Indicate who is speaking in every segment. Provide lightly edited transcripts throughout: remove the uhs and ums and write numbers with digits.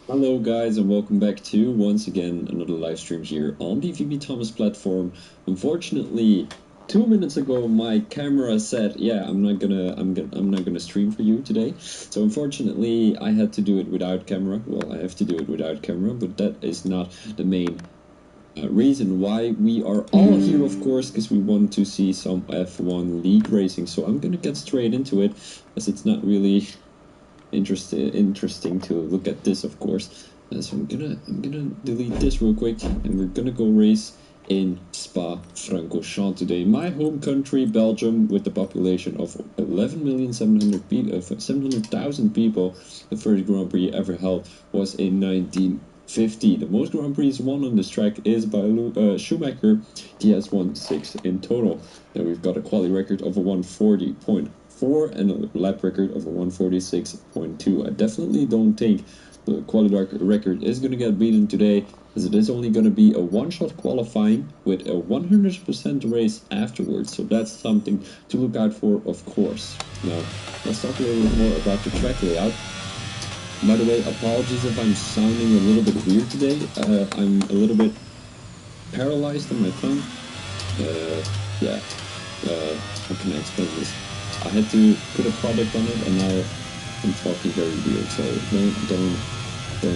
Speaker 1: Hello guys and welcome back to once again another live stream here on the VB Thomas platform. Unfortunately, 2 minutes ago my camera said, yeah, I'm not gonna stream for you today. So unfortunately I had to do it without camera. Well, I have to do it without camera, but that is not the main reason why we are all here, of course, because we want to see some F1 league racing. So I'm gonna get straight into it, as it's not really interesting to look at this, of course. So I'm gonna delete this real quick, and we're gonna go race in Spa-Francorchamps today. My home country, Belgium, with the population of 11,700,000 people. The first Grand Prix ever held was in 19 50. The most Grand Prix won on this track is by Schumacher. He has won 6 in total. Then we've got a quality record of a 140.4 and a lap record of a 146.2. I definitely don't think the quality record is going to get beaten today, as it is only going to be a one-shot qualifying with a 100% race afterwards. So that's something to look out for, of course. Now, let's talk a little bit more about the track layout. By the way, apologies if I'm sounding a little bit weird today. I'm a little bit paralyzed on my tongue. How can I explain this? I had to put a product on it, and now I'm talking very weird. So don't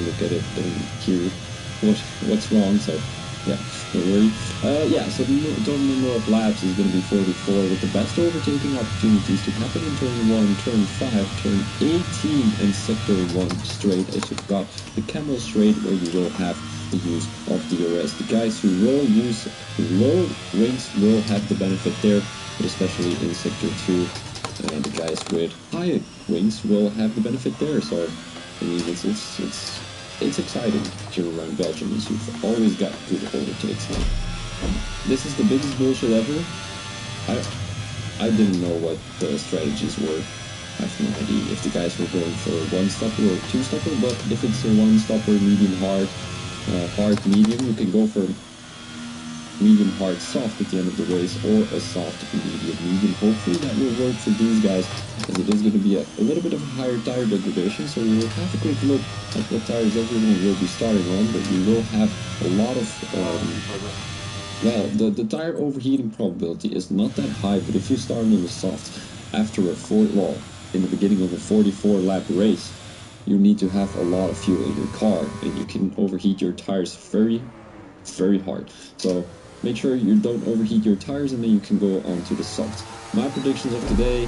Speaker 1: look at it, don't hear what's wrong. So yeah, don't worry. So the total number of laps is going to be 44, with the best overtaking opportunities to happen in turn 1, turn 5, turn 18, and sector 1 straight, as you've got the camel straight where you will have the use of DRS. The guys who will use low wings will have the benefit there, but especially in sector 2, the guys with high wings will have the benefit there. So I mean, it's exciting here around Belgium, as you've always got good overtakes. This is the biggest bullshit ever. I didn't know what the strategies were. I have no idea if the guys were going for a one-stopper or a two-stopper, but if it's a one-stopper, medium, hard, hard, medium, you can go for medium, hard, soft at the end of the race, or a soft, medium, medium. Hopefully that will work for these guys, as it is going to be a little bit of a higher tire degradation. So we will have a quick look at what tires everyone will be starting on, but we will have a lot of the tire overheating probability is not that high, but if you start on the soft after in the beginning of a 44 lap race, you need to have a lot of fuel in your car, and you can overheat your tires very, very hard. So make sure you don't overheat your tires, and then you can go on to the soft. My predictions of today,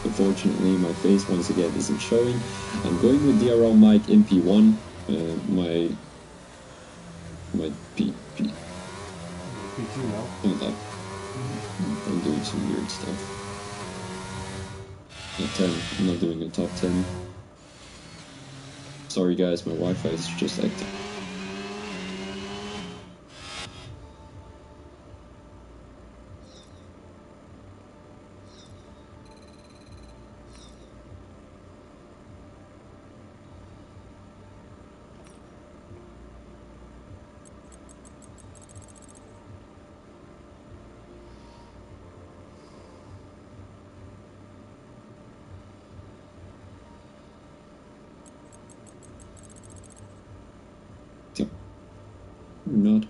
Speaker 1: unfortunately my face once again isn't showing. I'm going with DRL Mike in P1, my P2 now. Hold up. I'm doing some weird stuff. Top 10. I'm not doing a top 10. Sorry guys, my Wi-Fi is just active. Not.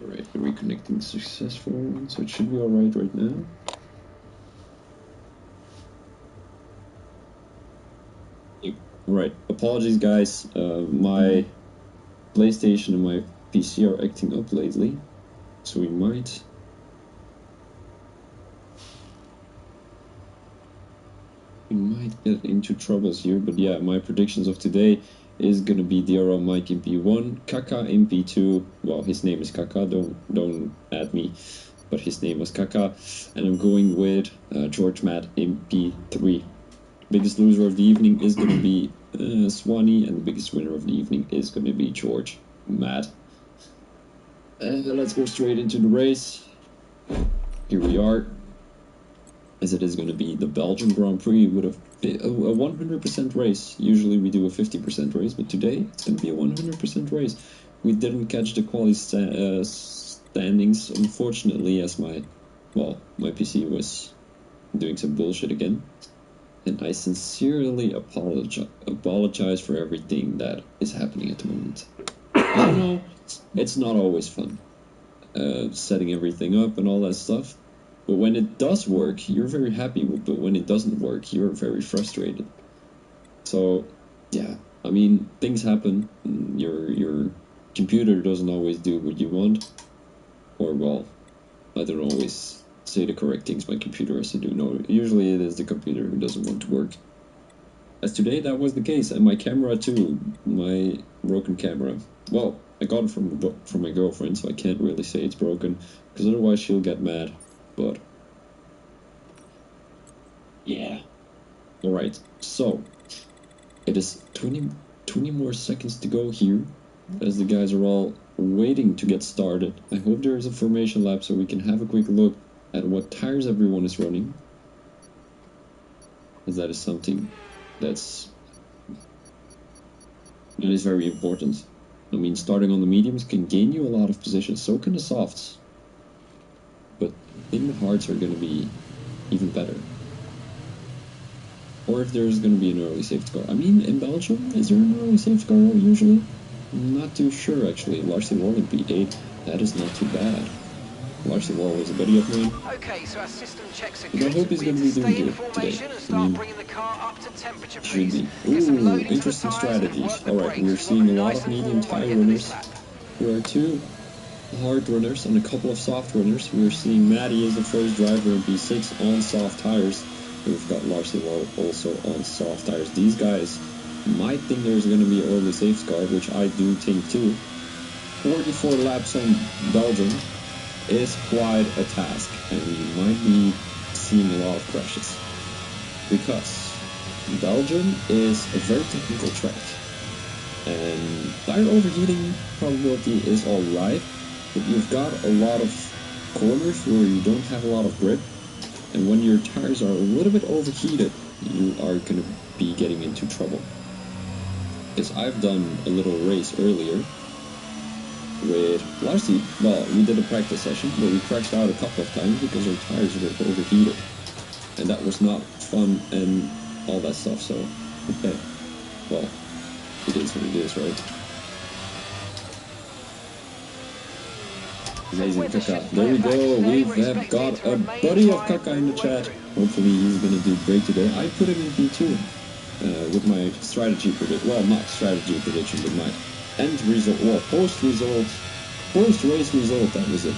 Speaker 1: Alright, reconnecting successful, so it should be alright right now. Right, apologies guys, my PlayStation and my PC are acting up lately, so we might get into troubles here, but yeah, my predictions of today is gonna be DRL Mike in P1, Kaka in P2. Well, his name is Kaka, don't add me, but his name was Kaka. And I'm going with George Matt in P3. Biggest loser of the evening is gonna be Swanee, and the biggest winner of the evening is gonna be George Matt. And let's go straight into the race. Here we are, as it is going to be the Belgian Grand Prix with a 100% race. Usually we do a 50% race, but today it's going to be a 100% race. We didn't catch the quality standings, unfortunately, as my PC was doing some bullshit again. And I sincerely apologize for everything that is happening at the moment. I know it's not always fun, setting everything up and all that stuff. But when it does work, you're very happy, but when it doesn't work, you're very frustrated. So, yeah, I mean, things happen. Your computer doesn't always do what you want. Or, well, I don't always say the correct things my computer has to do. No, usually it is the computer who doesn't want to work. As today, that was the case. And my camera, too. My broken camera. Well, I got it from my girlfriend, so I can't really say it's broken, because otherwise she'll get mad. But yeah, all right. So it is 20 20 more seconds to go here, as the guys are all waiting to get started. I hope there is a formation lap so we can have a quick look at what tires everyone is running, as that is something that is very important. I mean, starting on the mediums can gain you a lot of positions, so can the softs. But I think the hards are going to be even better. Or if there's going to be an early safety car. I mean, in Belgium, is there an early safety car usually? I'm not too sure actually. Larcy Wall in P8, that is not too bad. Larcy Wall was a buddy of mine.
Speaker 2: Okay, so our system checks are
Speaker 1: But I hope he's going to be doing good today. I mean, should be. Ooh, interesting strategies. Alright, we're seeing a lot of medium tire runners. There are 2 hard runners and a couple of soft runners. We're seeing Maddie as the first driver in P6 on soft tires. We've got Larcy Wall also on soft tires. These guys might think there's going to be an early safety car, which I do think too. 44 laps on Belgium is quite a task, and we might be seeing a lot of crashes, because Belgium is a very technical track, and tire overheating probability is alright, but you've got a lot of corners where you don't have a lot of grip, and when your tires are a little bit overheated, you are going to be getting into trouble. Because I've done a little race earlier with Larcy. Well, we did a practice session, but we crashed out a couple of times because our tires were overheated. And that was not fun and all that stuff, so, okay. Well, it is what it is, right? Amazing Kaka. There we go, we have got a buddy of Kaka in the chat. Hopefully he's gonna do great today. I put him in P2 with my strategy prediction. Well, not strategy prediction, but my end result, well, post-race result, that was it.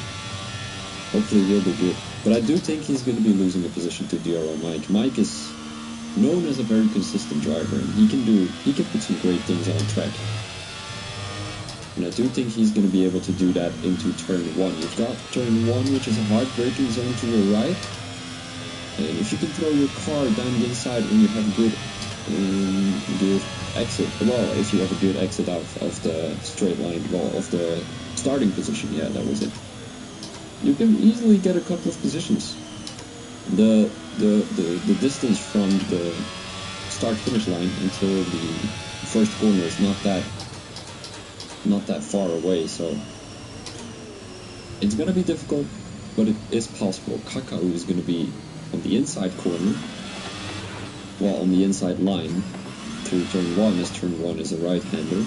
Speaker 1: Hopefully he'll be good. But I do think he's going to be losing a position to DRL Mike. Mike is known as a very consistent driver, and he can put some great things on track. And I do think he's going to be able to do that into turn 1. You've got turn 1, which is a hard braking zone to your right. And if you can throw your car down the inside when you have a good exit, well, if you have a good exit out of the straight line, well, of the starting position, yeah, that was it. You can easily get a couple of positions. The distance from the start-finish line until the first corner is not that far away, so it's gonna be difficult, but it is possible. Kakao is gonna be on the inside corner, well, on the inside line through turn 1, as turn 1 is a right-hander.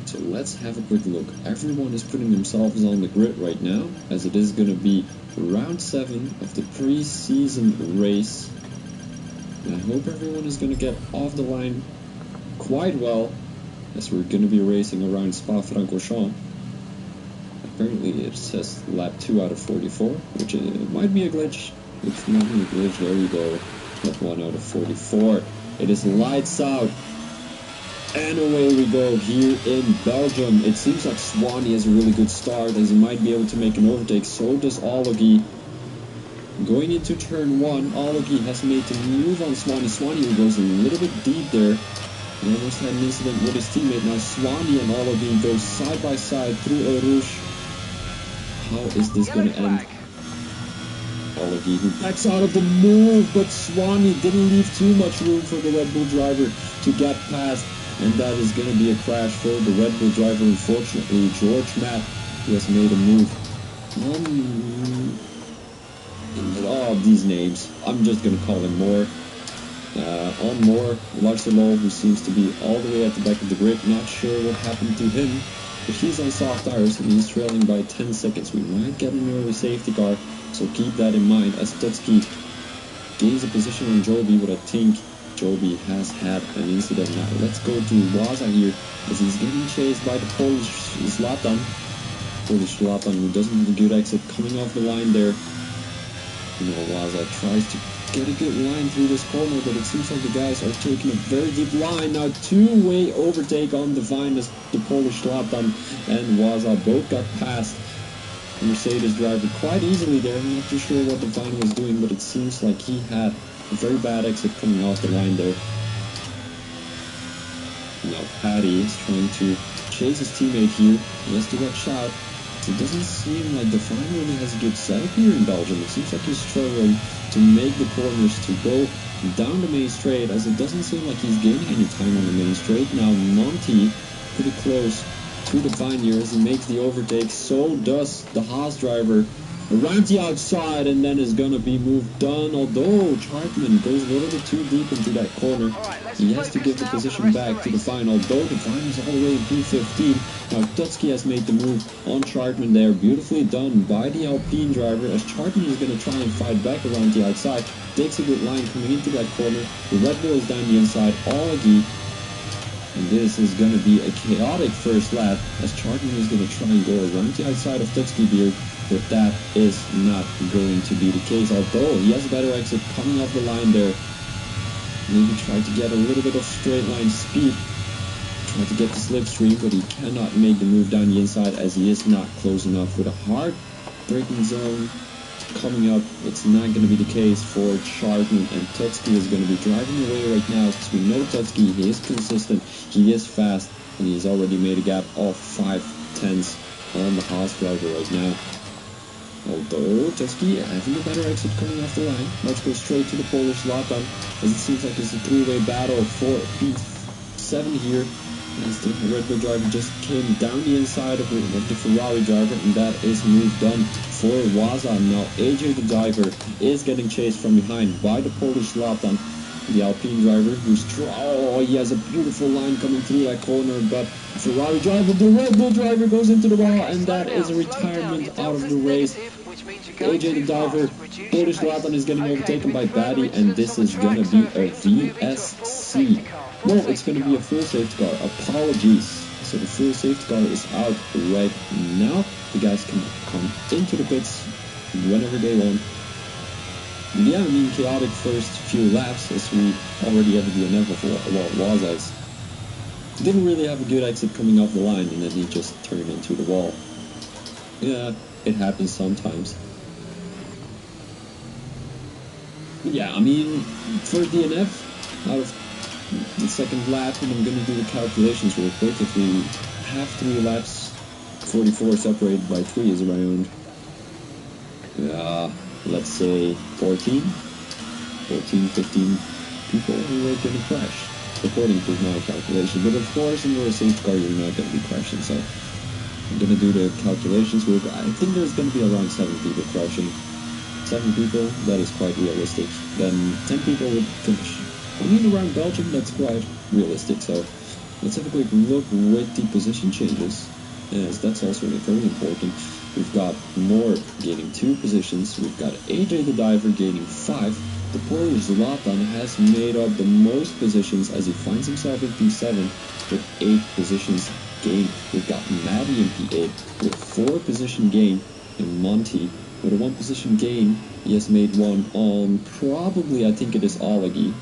Speaker 1: So let's have a quick look. Everyone is putting themselves on the grid right now, as it is going to be round 7 of the pre-season race. And I hope everyone is going to get off the line quite well, as we're going to be racing around Spa-Francorchamps. Apparently it says lap 2 out of 44, which might be a glitch. It's not a glitch, there we go. Lap 1 out of 44. It is lights out. And away we go here in Belgium. It seems like Swanee has a really good start, as he might be able to make an overtake. So does Ologie. Going into turn 1, Ologie has made the move on Swanee. Swanee goes a little bit deep there. He almost had an incident with his teammate. Now Swanee and Ologie go side by side through Eau Rouge. How is this going to end? Ologie who backs out of the move, but Swanee didn't leave too much room for the Red Bull driver to get past. And that is going to be a crash for the Red Bull driver, unfortunately. George Matt, who has made a move. Oh, these names. I'm just going to call him Moore. On Moore, Larcelot, who seems to be all the way at the back of the grid. Not sure what happened to him. But he's on soft tires and he's trailing by 10 seconds. We might get an early safety car, so keep that in mind. As Tutski gains a position on Joby, but I think Joby has had an incident now. Let's go to Waza here, as he's getting chased by the Polish Zlatan. Polish Zlatan, who doesn't have a good exit, coming off the line there. You know, Waza tries to get a good line through this corner, but it seems like the guys are taking a very deep line. Now two-way overtake on Divine, as the Polish Zlatan and Waza both got past the Mercedes driver quite easily there. I'm not too sure what Divine was doing, but it seems like he had a very bad exit coming off the line there. Now Paddy is trying to chase his teammate here. He has to watch out. It doesn't seem like the Define really has a good setup here in Belgium. It seems like he's struggling to make the corners to go down the main straight, as it doesn't seem like he's gaining any time on the main straight. Now Monty pretty close to the Define here as he makes the overtake. So does the Haas driver around the outside, and then is gonna be moved on. Although Chartman goes a little bit too deep into that corner, he has to give the position back to Define. Although Define is all the way in P15. Now Tutski has made the move on Chartman there. Beautifully done by the Alpine driver, as Chartman is gonna try and fight back around the outside. Takes a good line coming into that corner. The Red Bull is down the inside. Augie. And this is going to be a chaotic first lap, as Chartman is going to try and go around the outside of Tutski Beard, but that is not going to be the case. Although he has a better exit coming off the line there. Maybe try to get a little bit of straight line speed. Try to get the slipstream, but he cannot make the move down the inside, as he is not close enough. With a hard braking zone coming up, it's not going to be the case for Chartman, and Tutski is going to be driving away right now, because we know Tutski, he is consistent, he is fast, and he's already made a gap of 5/10 on the Haas driver right now. Although Tutski having a better exit coming off the line. Let's go straight to the Polish Zlatan, as it seems like it's a three-way battle for P7 here, as the Red Bull driver just came down the inside of the Ferrari driver, and that is moved on for Waza. Now AJ the driver is getting chased from behind by the Polish Zlatan, the Alpine driver, who's he has a beautiful line coming through that corner, but Ferrari driver, the Red Bull driver, goes into the wall, and that is a retirement out of the race. AJ the diver, Polish Zlatan is getting overtaken by Batty, and this is gonna be a VSC. No, it's going to be a full safety car. Apologies. So the full safety car is out right now. The guys can come into the pits whenever they want. Yeah, I mean, chaotic first few laps, as we already have the DNF of Wazas. Didn't really have a good exit coming off the line, and then he just turned into the wall. Yeah, it happens sometimes. Yeah, I mean, for DNF, out of the second lap, and I'm going to do the calculations real quick. If we have 3 laps, 44 separated by 3 is around, let's say 14, 15 people who are going to crash, according to my calculation. But of course, when you're a safety car, you're not going to be crashing, so I'm going to do the calculations real quick. I think there's going to be around 7 people crashing. 7 people, that is quite realistic. Then 10 people would finish. I mean, around Belgium, that's quite realistic. So let's have a quick look with the position changes, as that's also very important. We've got Moore gaining 2 positions. We've got AJ the diver gaining 5. The Polish Zlatan has made up the most positions, as he finds himself in P7 with 8 positions gained. We've got Maddie in P8 with 4 position gain, and Monty with a 1 position gain. He has made one on probably, I think it is Alagi.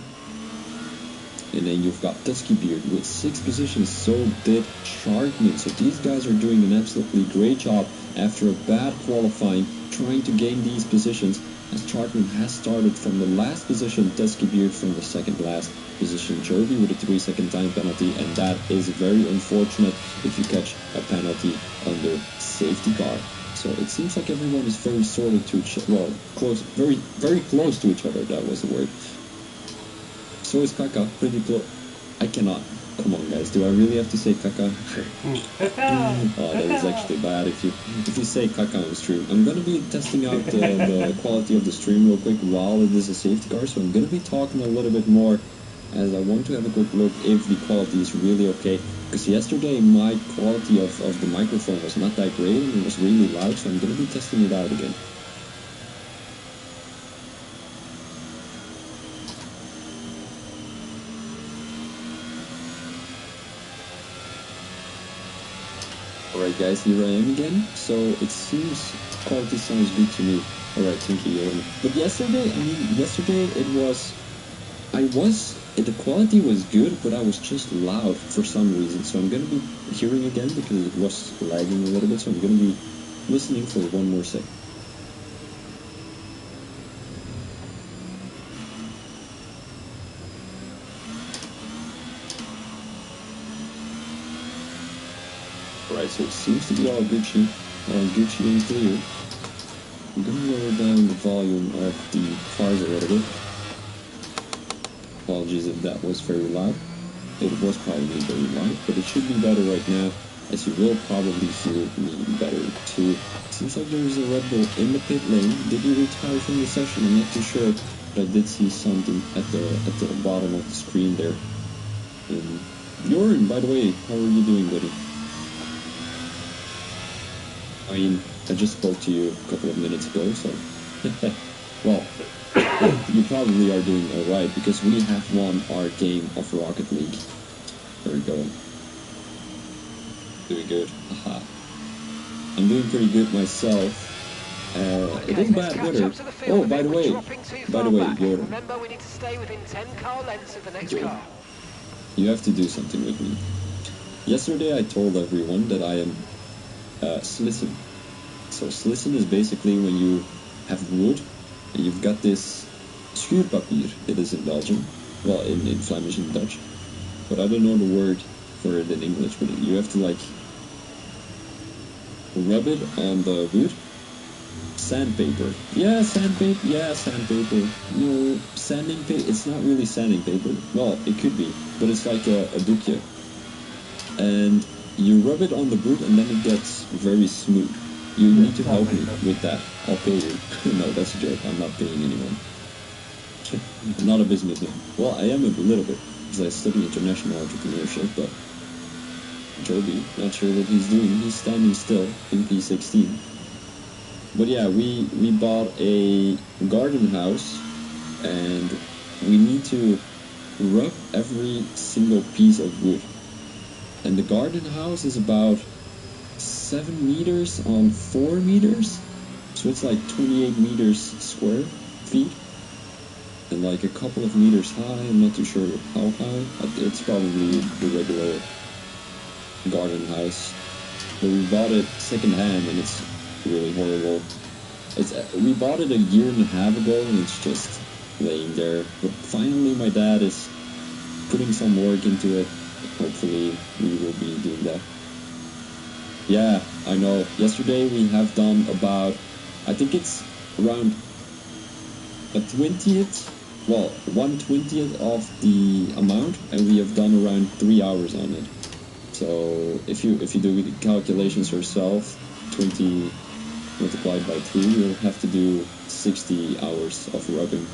Speaker 1: And then you've got Tusky Beard with 6 positions, so did Chartman. So these guys are doing an absolutely great job after a bad qualifying, trying to gain these positions, as Chartman has started from the last position, Tusky Beard from the second last position, Jovi with a 3-second time penalty, and that is very unfortunate if you catch a penalty under safety car. So it seems like everyone is very sorted to each other, well, close, very, very close to each other, that was the word. So is Kaka, pretty close. I cannot. Come on, guys. Do I really have to say Kaka? Oh, that is actually bad if you say Kaka on stream. I'm going to be testing out the quality of the stream real quick while it is a safety car. So I'm going to be talking a little bit more, as I want to have a quick look if the quality is really okay. Because yesterday my quality of the microphone was not that great, and it was really loud. So I'm going to be testing it out again. Alright guys, here I am again. So it seems quality sounds good to me. Alright, thank you. But yesterday, the quality was good, but I was just loud for some reason. So I'm going to be hearing again because it was lagging a little bit. So I'm going to be listening for 1 more second. Alright, so it seems to be all Gucci and clear. I'm gonna lower down the volume of the cars a little bit. Apologies if that was very loud. It was probably very loud, but it should be better right now, as you will probably hear me better too. Seems like there's a Red Bull in the pit lane. Did he retire from the session? I'm not too sure, but I did see something at the bottom of the screen there. Bjorn, by the way, how are you doing, buddy? I mean, I just spoke to you a couple of minutes ago, so... well, you probably are doing alright, because we have won our game of Rocket League. There we go. Doing good. Haha. I'm doing pretty good myself. It is bad weather. Oh, by the way, Jordan.
Speaker 2: Remember, we need to stay within 10 car lengths of the next car.
Speaker 1: You have to do something with me. Yesterday I told everyone that I am slissen. So slissen is basically when you have wood and you've got this schuurpapier, it is in Belgium. Well, in Flemish and Dutch. But I don't know the word for it in English, but you have to like rub it on the wood. Sandpaper. Yeah, sandpaper. No, sanding paper. It's not really sanding paper. Well, it could be, but it's like a doekje. And you rub it on the boot and then it gets very smooth. You need to help me with that. I'll pay you. No, that's a joke. I'm not paying anyone. I'm not a businessman. Well, I am a little bit, because I study international entrepreneurship, but Joby, not sure what he's doing. He's standing still in P16. But yeah, we bought a garden house, and we need to rub every single piece of wood. And the garden house is about 7 meters on 4 meters, so it's like 28 meters square feet, and like a couple of meters high. I'm not too sure how high. It's probably the regular garden house, but we bought it secondhand, and it's really horrible. We bought it a year and a half ago, and it's just laying there. But finally, my dad is putting some work into it. Hopefully, we will be doing that. Yeah, I know. Yesterday we have done about, I think it's around a 20th, well, 1/20th of the amount, and we have done around 3 hours on it. So if you do the calculations yourself, 20 multiplied by 3, you'll have to do 60 hours of rubbing.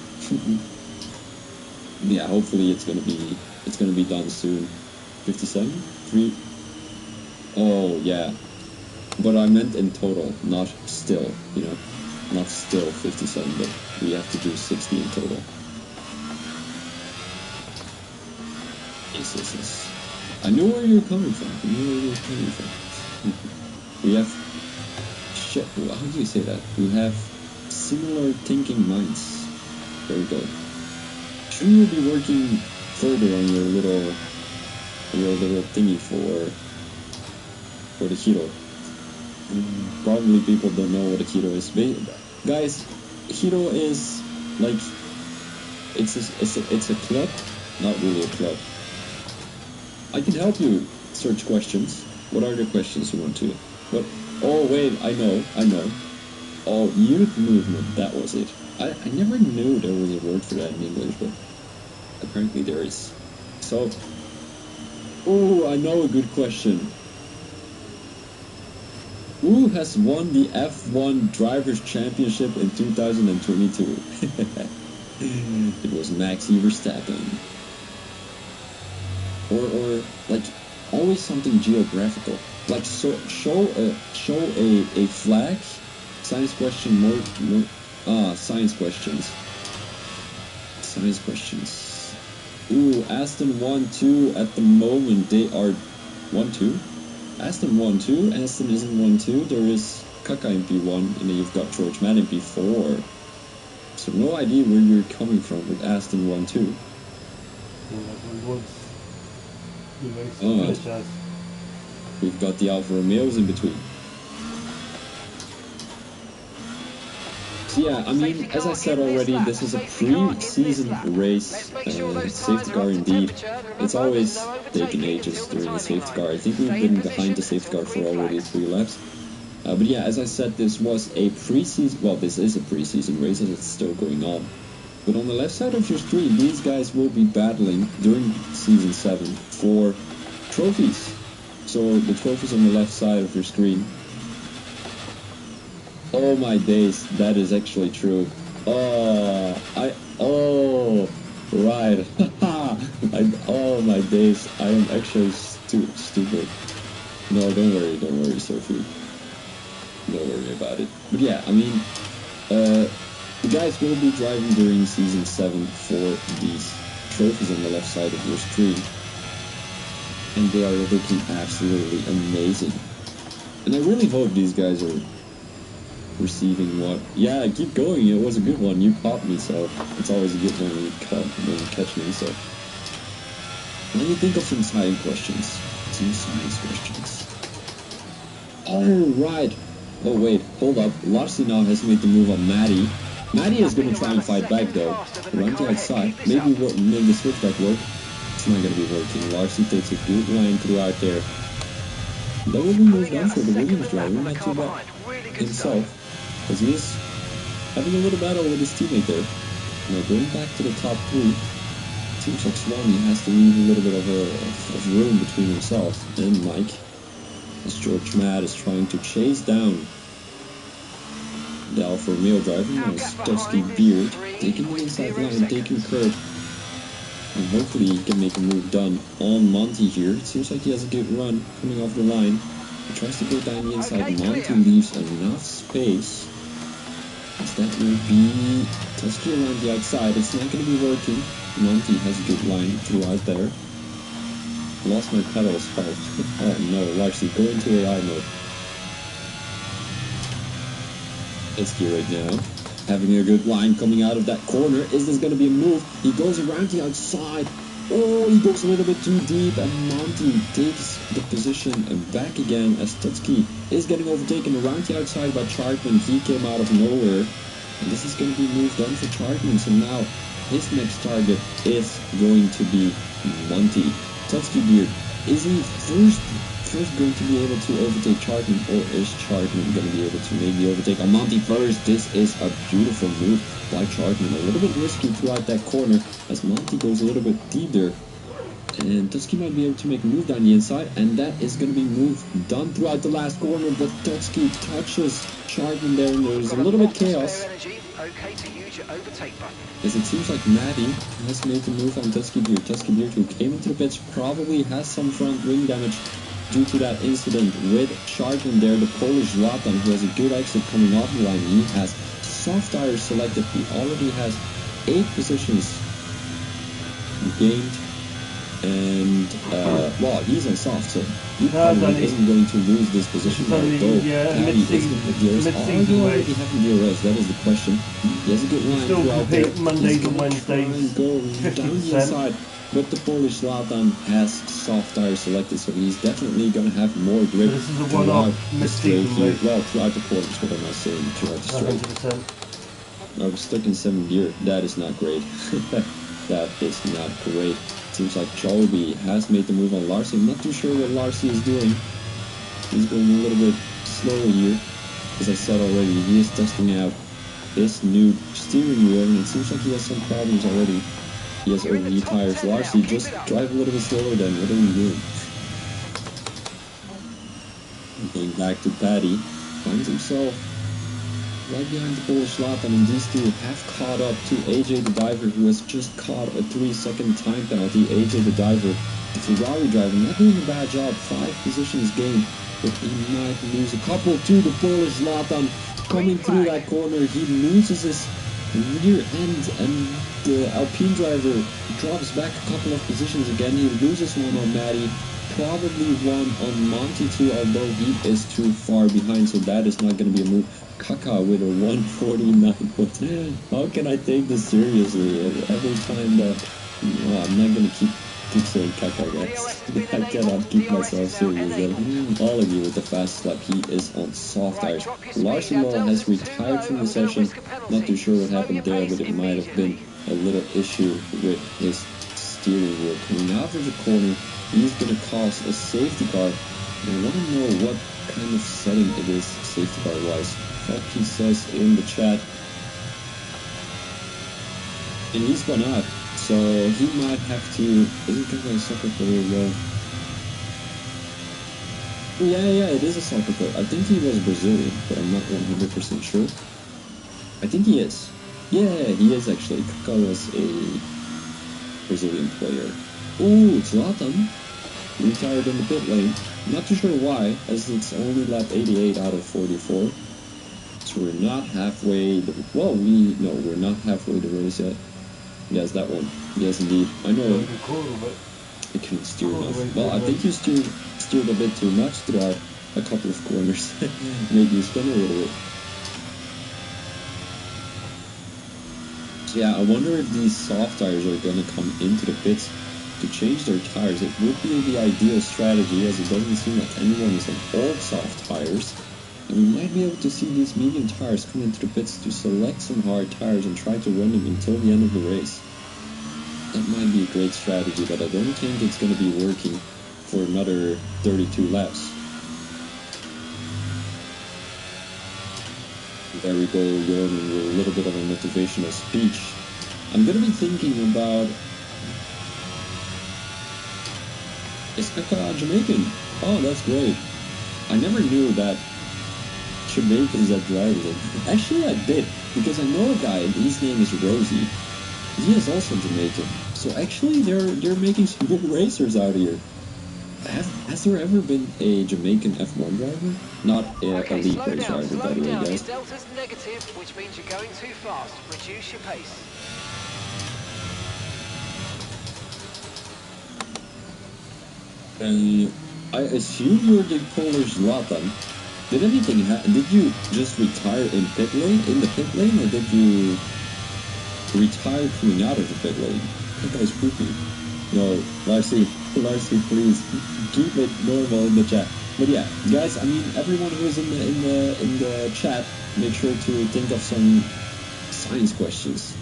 Speaker 1: Yeah, hopefully it's gonna be done soon. 57? 3? Oh, yeah. But I meant in total, not still, you know. Not still 57, but we have to do 60 in total. Yes. I know where you're coming from. We have... how do you say that? We have similar thinking minds. There we go. Shouldn't you be working further on your little thingy for the hero? Probably people don't know what a hero is. Guys, hero is like it's a club, not really a club. I can help you search questions. What are the questions you want to? What? Oh wait, I know. Oh, youth movement. That was it. I never knew there was a word for that in English, but apparently there is. So, oh, I know a good question. Who has won the F1 Drivers' Championship in 2022? It was Max Verstappen. Or like always something geographical. Like show a flag. Science question science questions. Science questions. Ooh, Aston 1-2 at the moment. They are 1-2. Aston 1-2, Aston isn't 1-2, there is Kaka in P1, and then you've got George Matt in P4. So no idea where you're coming from with Aston 1-2. Oh, we've got the Alfa Romeos in between. yeah, I mean, as I said already, this is a pre-season race, safety car indeed. It's always taken ages during the safety car. I think we've been behind the safety car for already 3 laps. But yeah, as I said, this was a pre-season, well, this is a pre-season race as it's still going on. But on the left side of your screen, these guys will be battling during Season 7 for trophies. So the trophies on the left side of your screen. Oh my days, that is actually true. Oh, right. Oh my days, I am actually stupid. No, don't worry, Sophie. Don't worry about it. But yeah, I mean, the guys will be driving during Season 7 for these trophies on the left side of your screen. And they are looking absolutely amazing. And I really hope these guys are receiving what. Yeah, keep going. It was a good one. You caught me, so it's always a good one when you catch me. So let me think of some science questions. All right. Oh wait, hold up. Larcy now has made the move on Maddie. Maddie is going to try and fight back though. Run to outside. Maybe we'll make the switchback work. It's not going to be working. Larcy takes a good line throughout there. That will be moved on for the Williams driver, not too bad himself, because he is having a little battle with his teammate there. Now going back to the top 3, seems like Swanee has to leave a little bit of room between himself and Mike, as George Matt is trying to chase down the Alfa Romeo driver. Now it's Dusty Beard taking the inside line, taking curb. And hopefully he can make a move done on Monty here. It seems like he has a good run coming off the line. He tries to go down the inside. Monty leaves enough space. As that will be Tusky around the outside. It's not going to be working. Monty has a good line throughout there. Lost my pedals. Oh no, Larcy, go into AI mode. Tusky right now. Having a good line coming out of that corner. Is this going to be a move? He goes around the outside. Oh, he goes a little bit too deep, and Monty takes the position back again as Tutski is getting overtaken around the outside by Chartman. He came out of nowhere, and this is going to be moved on for Chartman. So now his next target is going to be Monty. Tutski Beard, is he first going to be able to overtake Chartman, or is Chartman going to be able to maybe overtake Monty first? This is a beautiful move by Chartman. A little bit risky throughout that corner as Monty goes a little bit deep there. And Tusky might be able to make a move down the inside, and that is going to be move done throughout the last corner, but Tusky touches Chartman there, and there's a little bit chaos. As it seems like Maddie has made the move on Tusky Beard. Tusky Beard, who came into the pits, probably has some front wing damage due to that incident with Chartman there, the Polish Zlatan, who has a good exit coming off the line. He has soft tires selected. He already has 8 positions gained, and well, he's on soft, so he probably isn't going to lose this position. Although Paddy is in the DRS. Are you already having DRS? That is the question. He has a good line throughout there.
Speaker 3: Mondays and Wednesdays.
Speaker 1: Go down the inside. But the Polish Zlatan has soft tires selected, so he's definitely going to have more grip throughout the straight here. Well, throughout the quarters, what am I saying? Throughout the straight. 100%. I was stuck in 7th gear. That is not great. That is not great. Seems like Joby has made the move on Larcy. I'm not too sure what Larcy is doing. He's going a little bit slow here. As I said already, he is testing out this new steering wheel, and it seems like he has some problems already. He has overheat tires. Larcy, just drive a little bit slower then. What are you doing? Going back to Paddy. Finds himself right behind the Polish Zlatan, and these two have caught up to AJ the diver, who has just caught a 3-second time penalty. AJ the diver, the Ferrari driver, not doing a bad job. 5 positions gained, but he might lose a couple to the Polish Zlatan. Coming through that corner, he loses his rear end, and the Alpine driver drops back a couple of positions again. He loses one on Maddie, probably one on Monty too, although he is too far behind, so that is not going to be a move. Kaka with a 149. How can I take this seriously? Every time that... Well, I'm not going to keep keep saying caca, guys. I cannot keep myself serious though. All of you with the fast lap, he is on soft tires. Larson has retired from the session. Not too sure what happened there, but it might have been a little issue with his steering wheel. Coming out of the corner, he's going to cause a safety car. And I want to know what kind of setting it is safety car wise. He says in the chat. And he's gone out, so he might have to. Isn't that a soccer player as well? Yeah, it is a soccer player. I think he was Brazilian, but I'm not 100% sure. I think he is. Yeah, he is actually. Kaká was a Brazilian player. Ooh, Zlatan retired in the pit lane. Not too sure why, as it's only lap 88 out of 44. So we're not halfway. We're not halfway the race yet. Yes, that one. Yes, indeed. I know. I couldn't steer enough. Well, I think you steered a bit too much throughout a couple of corners. Made you spin a little bit. So yeah, I wonder if these soft tires are going to come into the pits to change their tires. It would be the ideal strategy, as it doesn't seem like anyone is on all soft tires. And we might be able to see these medium tires come into the pits to select some hard tires and try to run them until the end of the race. That might be a great strategy, but I don't think it's going to be working for another 32 laps. There we go, Jordan, with a little bit of a motivational speech. I'm going to be thinking about... Is Kaká Jamaican? Oh, that's great. I never knew that Jamaicans that drive it. Actually, I did, because I know a guy, and his name is Rosie. He is also Jamaican. So actually, they're making some good racers out here. Has there ever been a Jamaican F1 driver? Not a elite race driver, by the way, guys.
Speaker 2: Your delta's negative, which means you're going too fast. Reduce your pace.
Speaker 1: I assume you're the Polar Zlatan. Did anything happen? Did you just retire in the pit lane, or did you retire coming out of the pit lane? That guy's poopy. No, Larcy, please keep it normal in the chat. But yeah, guys, I mean, everyone who is in the chat, make sure to think of some science questions.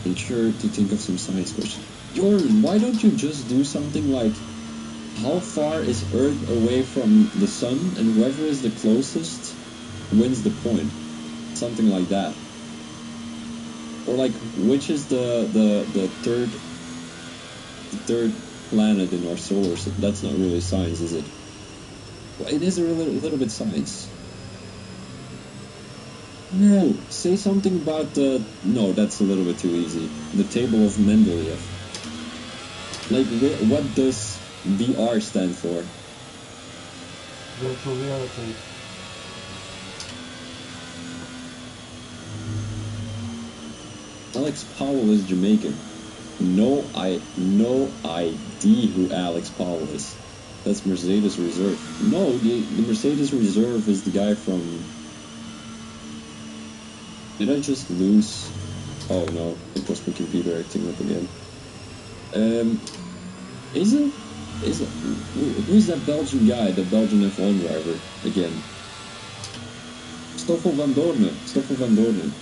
Speaker 1: Make sure to think of some science questions. Jordan, why don't you just do something like, how far is Earth away from the sun, and whoever is the closest wins the point? Something like that. Or like, which is the third planet in our solar system? That's not really science, is it? Well, it is a little bit science. No, say something about the... No, that's a little bit too easy. The table of Mendeleev. Like, what does VR stand for?
Speaker 3: Virtual reality.
Speaker 1: Alex Powell is Jamaican. No idea who Alex Powell is. That's Mercedes Reserve. No, the Mercedes Reserve is the guy from... Did I just lose? Oh no, it was my computer acting up again. Who's that Belgian guy, the Belgian F1 driver again? Stoffel van Dornen.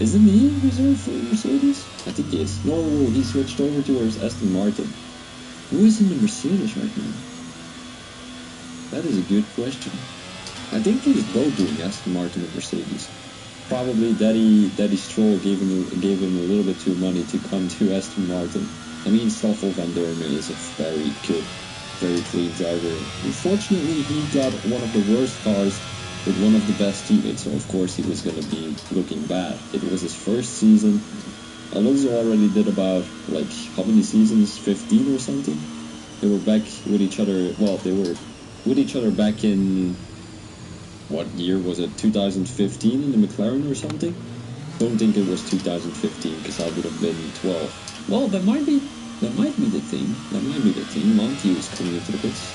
Speaker 1: Isn't he reserved for Mercedes? I think he is. No, he switched over to Aston Martin. Who is in the Mercedes right now? That is a good question. I think he's both doing Aston Martin and Mercedes. Probably Daddy Stroll gave him a little bit too money to come to Aston Martin. I mean, Stoffel van Dornen is a very good, very clean driver. Unfortunately, he got one of the worst cars with one of the best teammates, so of course he was going to be looking bad. It was his first season. Alonso already did about, like, how many seasons? 15 or something? They were back with each other, well, they were with each other back in, what year was it? 2015 in the McLaren or something? Don't think it was 2015, because I would have been 12. Well, that might be the thing. Monty was coming into the pits.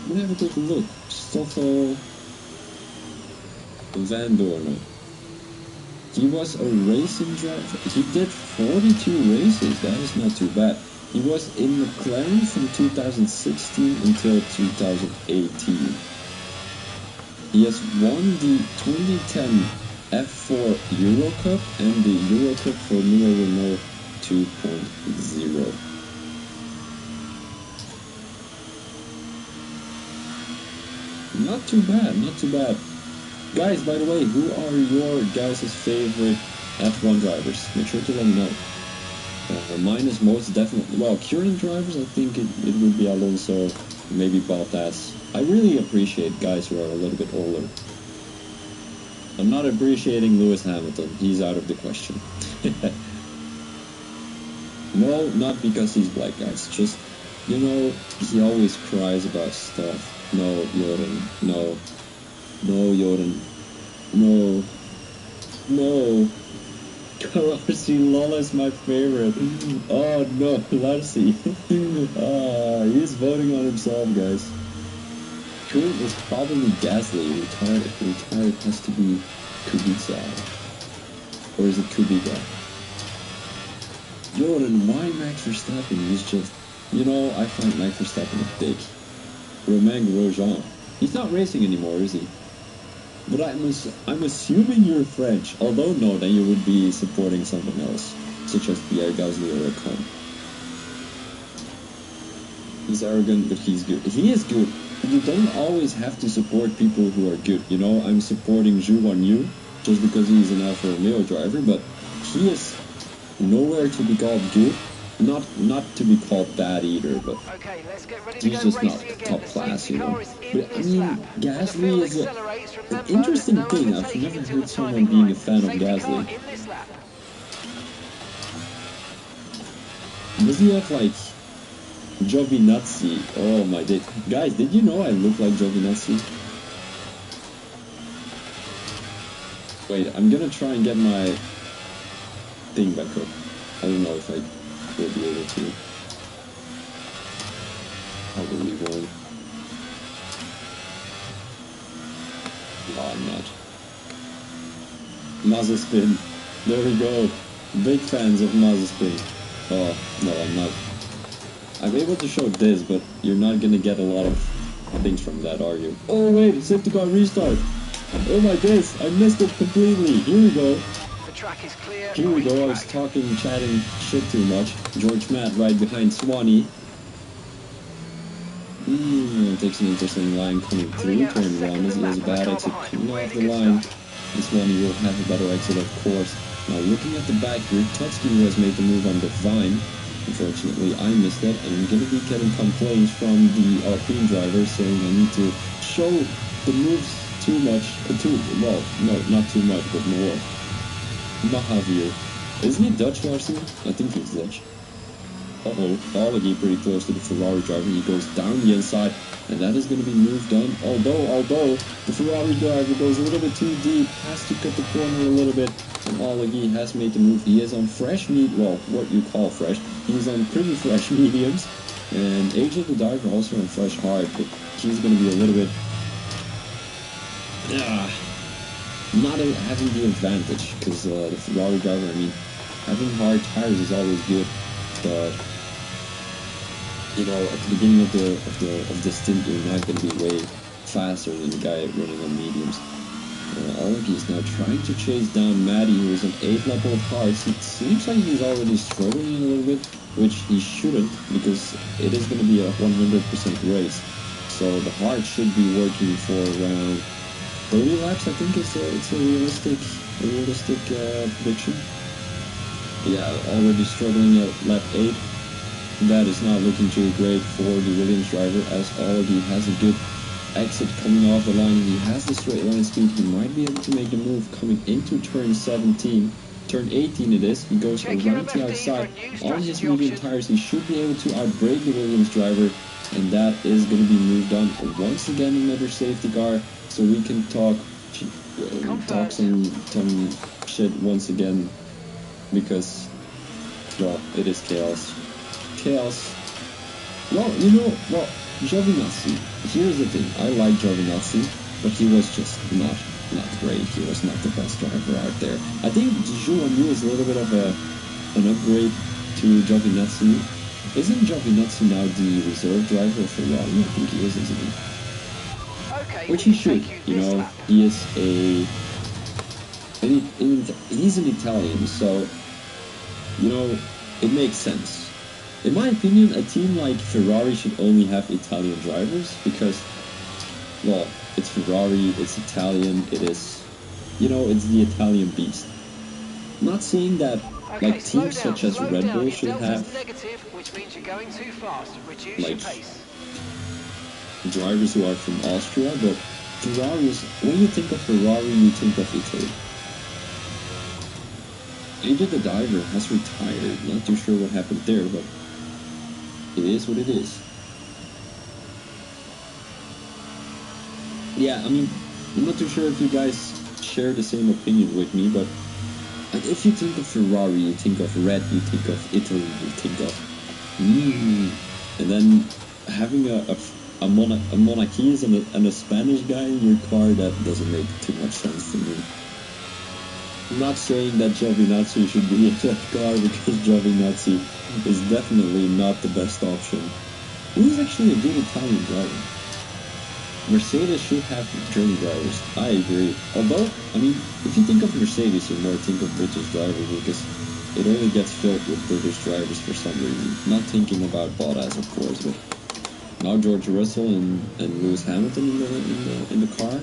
Speaker 1: We'll have a quick look. Stoffel van Dornen. He was a racing driver. He did 42 races. That is not too bad. He was in McLaren from 2016 until 2018. He has won the 2010 F4 Euro Cup and the Euro Cup Formula Renault 2.0. Not too bad, not too bad. Guys, by the way, who are your guys' favorite F1 drivers? Make sure to let me know. Mine is most definitely, well, current drivers, I think it would be Alonso, maybe Bottas. I really appreciate guys who are a little bit older. I'm not appreciating Lewis Hamilton. He's out of the question. No, not because he's black, guys. Just, you know, he always cries about stuff. No, Jordan. No. No, Jordan. No. No. Larcy, Lola is my favorite. Oh no, Larcy. He's voting on himself, guys. Current is probably Gasly. Retired has to be Kubica. Or is it Kubica? Jordan, why Max Verstappen? He's just, you know, I find Max Verstappen a dick. Romain Grosjean. He's not racing anymore, is he? But I'm assuming you're French. Although no, then you would be supporting something else, such as Pierre Gasly or Ocon. He's arrogant, but he's good. He is good. You don't always have to support people who are good. You know, I'm supporting Zhu Wanyu just because he's an Alfa Romeo driver, but he is nowhere to be called good. Not to be called bad either, but
Speaker 2: Okay, let's get ready to
Speaker 1: he's
Speaker 2: go
Speaker 1: just not
Speaker 2: racing again.
Speaker 1: top
Speaker 2: The
Speaker 1: class,
Speaker 2: safety
Speaker 1: you know.
Speaker 2: car is in
Speaker 1: But I
Speaker 2: this
Speaker 1: mean,
Speaker 2: lap. As the
Speaker 1: Gasly
Speaker 2: field
Speaker 1: is
Speaker 2: accelerates,
Speaker 1: an
Speaker 2: remember,
Speaker 1: interesting
Speaker 2: there's no
Speaker 1: thing. I've
Speaker 2: overtaking
Speaker 1: never
Speaker 2: until the
Speaker 1: heard someone
Speaker 2: timing
Speaker 1: being
Speaker 2: line.
Speaker 1: a fan of
Speaker 2: Safety car
Speaker 1: Gasly.
Speaker 2: in this lap.
Speaker 1: Does he have like Giovinazzi? Oh my day. Guys, did you know I look like Giovinazzi? Wait, I'm gonna try and get my thing back up. I don't know if I will be able to. Probably won't. No, I'm not. Mazepin. There we go. Big fans of Mazepin. Oh, no, I'm not. I'm able to show this, but you're not gonna get a lot of things from that, are you? Oh wait, safety car restart. Oh my days, I missed it completely. Here we go.
Speaker 2: The track is clear.
Speaker 1: Here we go. I was talking, chatting shit too much. George Matt right behind Swanee. Takes an interesting line coming through turn 1 as he has a bad exit coming off the line. This one he will have a better exit, of course. Now looking at the back here, Tutski has made the move on the Vine. Unfortunately, I missed that, and I'm going to be getting complaints from the Alpine driver saying I need to show the moves too much. Well, no, not too much, but more. Mahavir. Isn't he Dutch, Larson? I think he's Dutch. Uh-oh, Balagi pretty close to the Ferrari driver. He goes down the inside, and that is going to be moved on. Although the Ferrari driver goes a little bit too deep, has to cut the corner a little bit, and Balagi has made the move. He is on fresh meat, well, what you call fresh. He's on pretty fresh mediums, and Angel the driver also on fresh hard, but he's going to be a little bit not having the advantage, because the Ferrari driver, I mean, having hard tires is always good, but you know, at the beginning of the stint, you're not going to be way faster than the guy running on mediums. Alegi is now trying to chase down Maddie, who is on 8 lap of hards. It seems like he's already struggling a little bit, which he shouldn't, because it is going to be a 100% race. So the hard should be working for around 30 laps. I think it's a realistic prediction. Yeah, already struggling at lap 8. That is not looking too great for the Williams driver, as Alegi has a good exit coming off the line. He has the straight line speed. He might be able to make the move coming into turn 17. Turn 18 it is. He goes around the outside on his medium tires. He should be able to outbrake the Williams driver, and that is going to be moved on. Once again, another safety car, so we can talk some shit once again, because, well, it is chaos. Chaos. Well, you know, Giovinazzi. Here's the thing. I like Giovinazzi, but he was just not not great. He was not the best driver out there. I think Joannou is a little bit of an upgrade to Giovinazzi. Isn't Giovinazzi now the reserve driver for Ferrari? I think he is, isn't he?
Speaker 2: Okay,
Speaker 1: Which he should. You know,
Speaker 2: lap.
Speaker 1: he is he's an Italian, so you know it makes sense. In my opinion, a team like Ferrari should only have Italian drivers because, well, it's Ferrari, it's Italian, it is, you know, it's the Italian beast. I'm not saying that
Speaker 2: Okay,
Speaker 1: like teams such as Red Bull should have
Speaker 2: negative, which means you're going too fast. Reduce
Speaker 1: like
Speaker 2: your pace.
Speaker 1: drivers who are from Austria, but Ferrari is, when you think of Ferrari, you think of Italy. AJ the diver has retired. Not too sure what happened there, but it is what it is. Yeah, I mean, I'm not too sure if you guys share the same opinion with me, but like, if you think of Ferrari, you think of red, you think of Italy, you think of and then having a Monarchese and a Spanish guy in your car, that doesn't make too much sense to me. I'm not saying that Giovinazzi should be in that car because Giovinazzi is definitely not the best option. Who's actually a good Italian driver? Mercedes should have German drivers. I agree. Although, I mean, if you think of Mercedes, you more think of British drivers because it only gets filled with British drivers for some reason. Not thinking about Bottas, of course, but now George Russell and Lewis Hamilton in the car.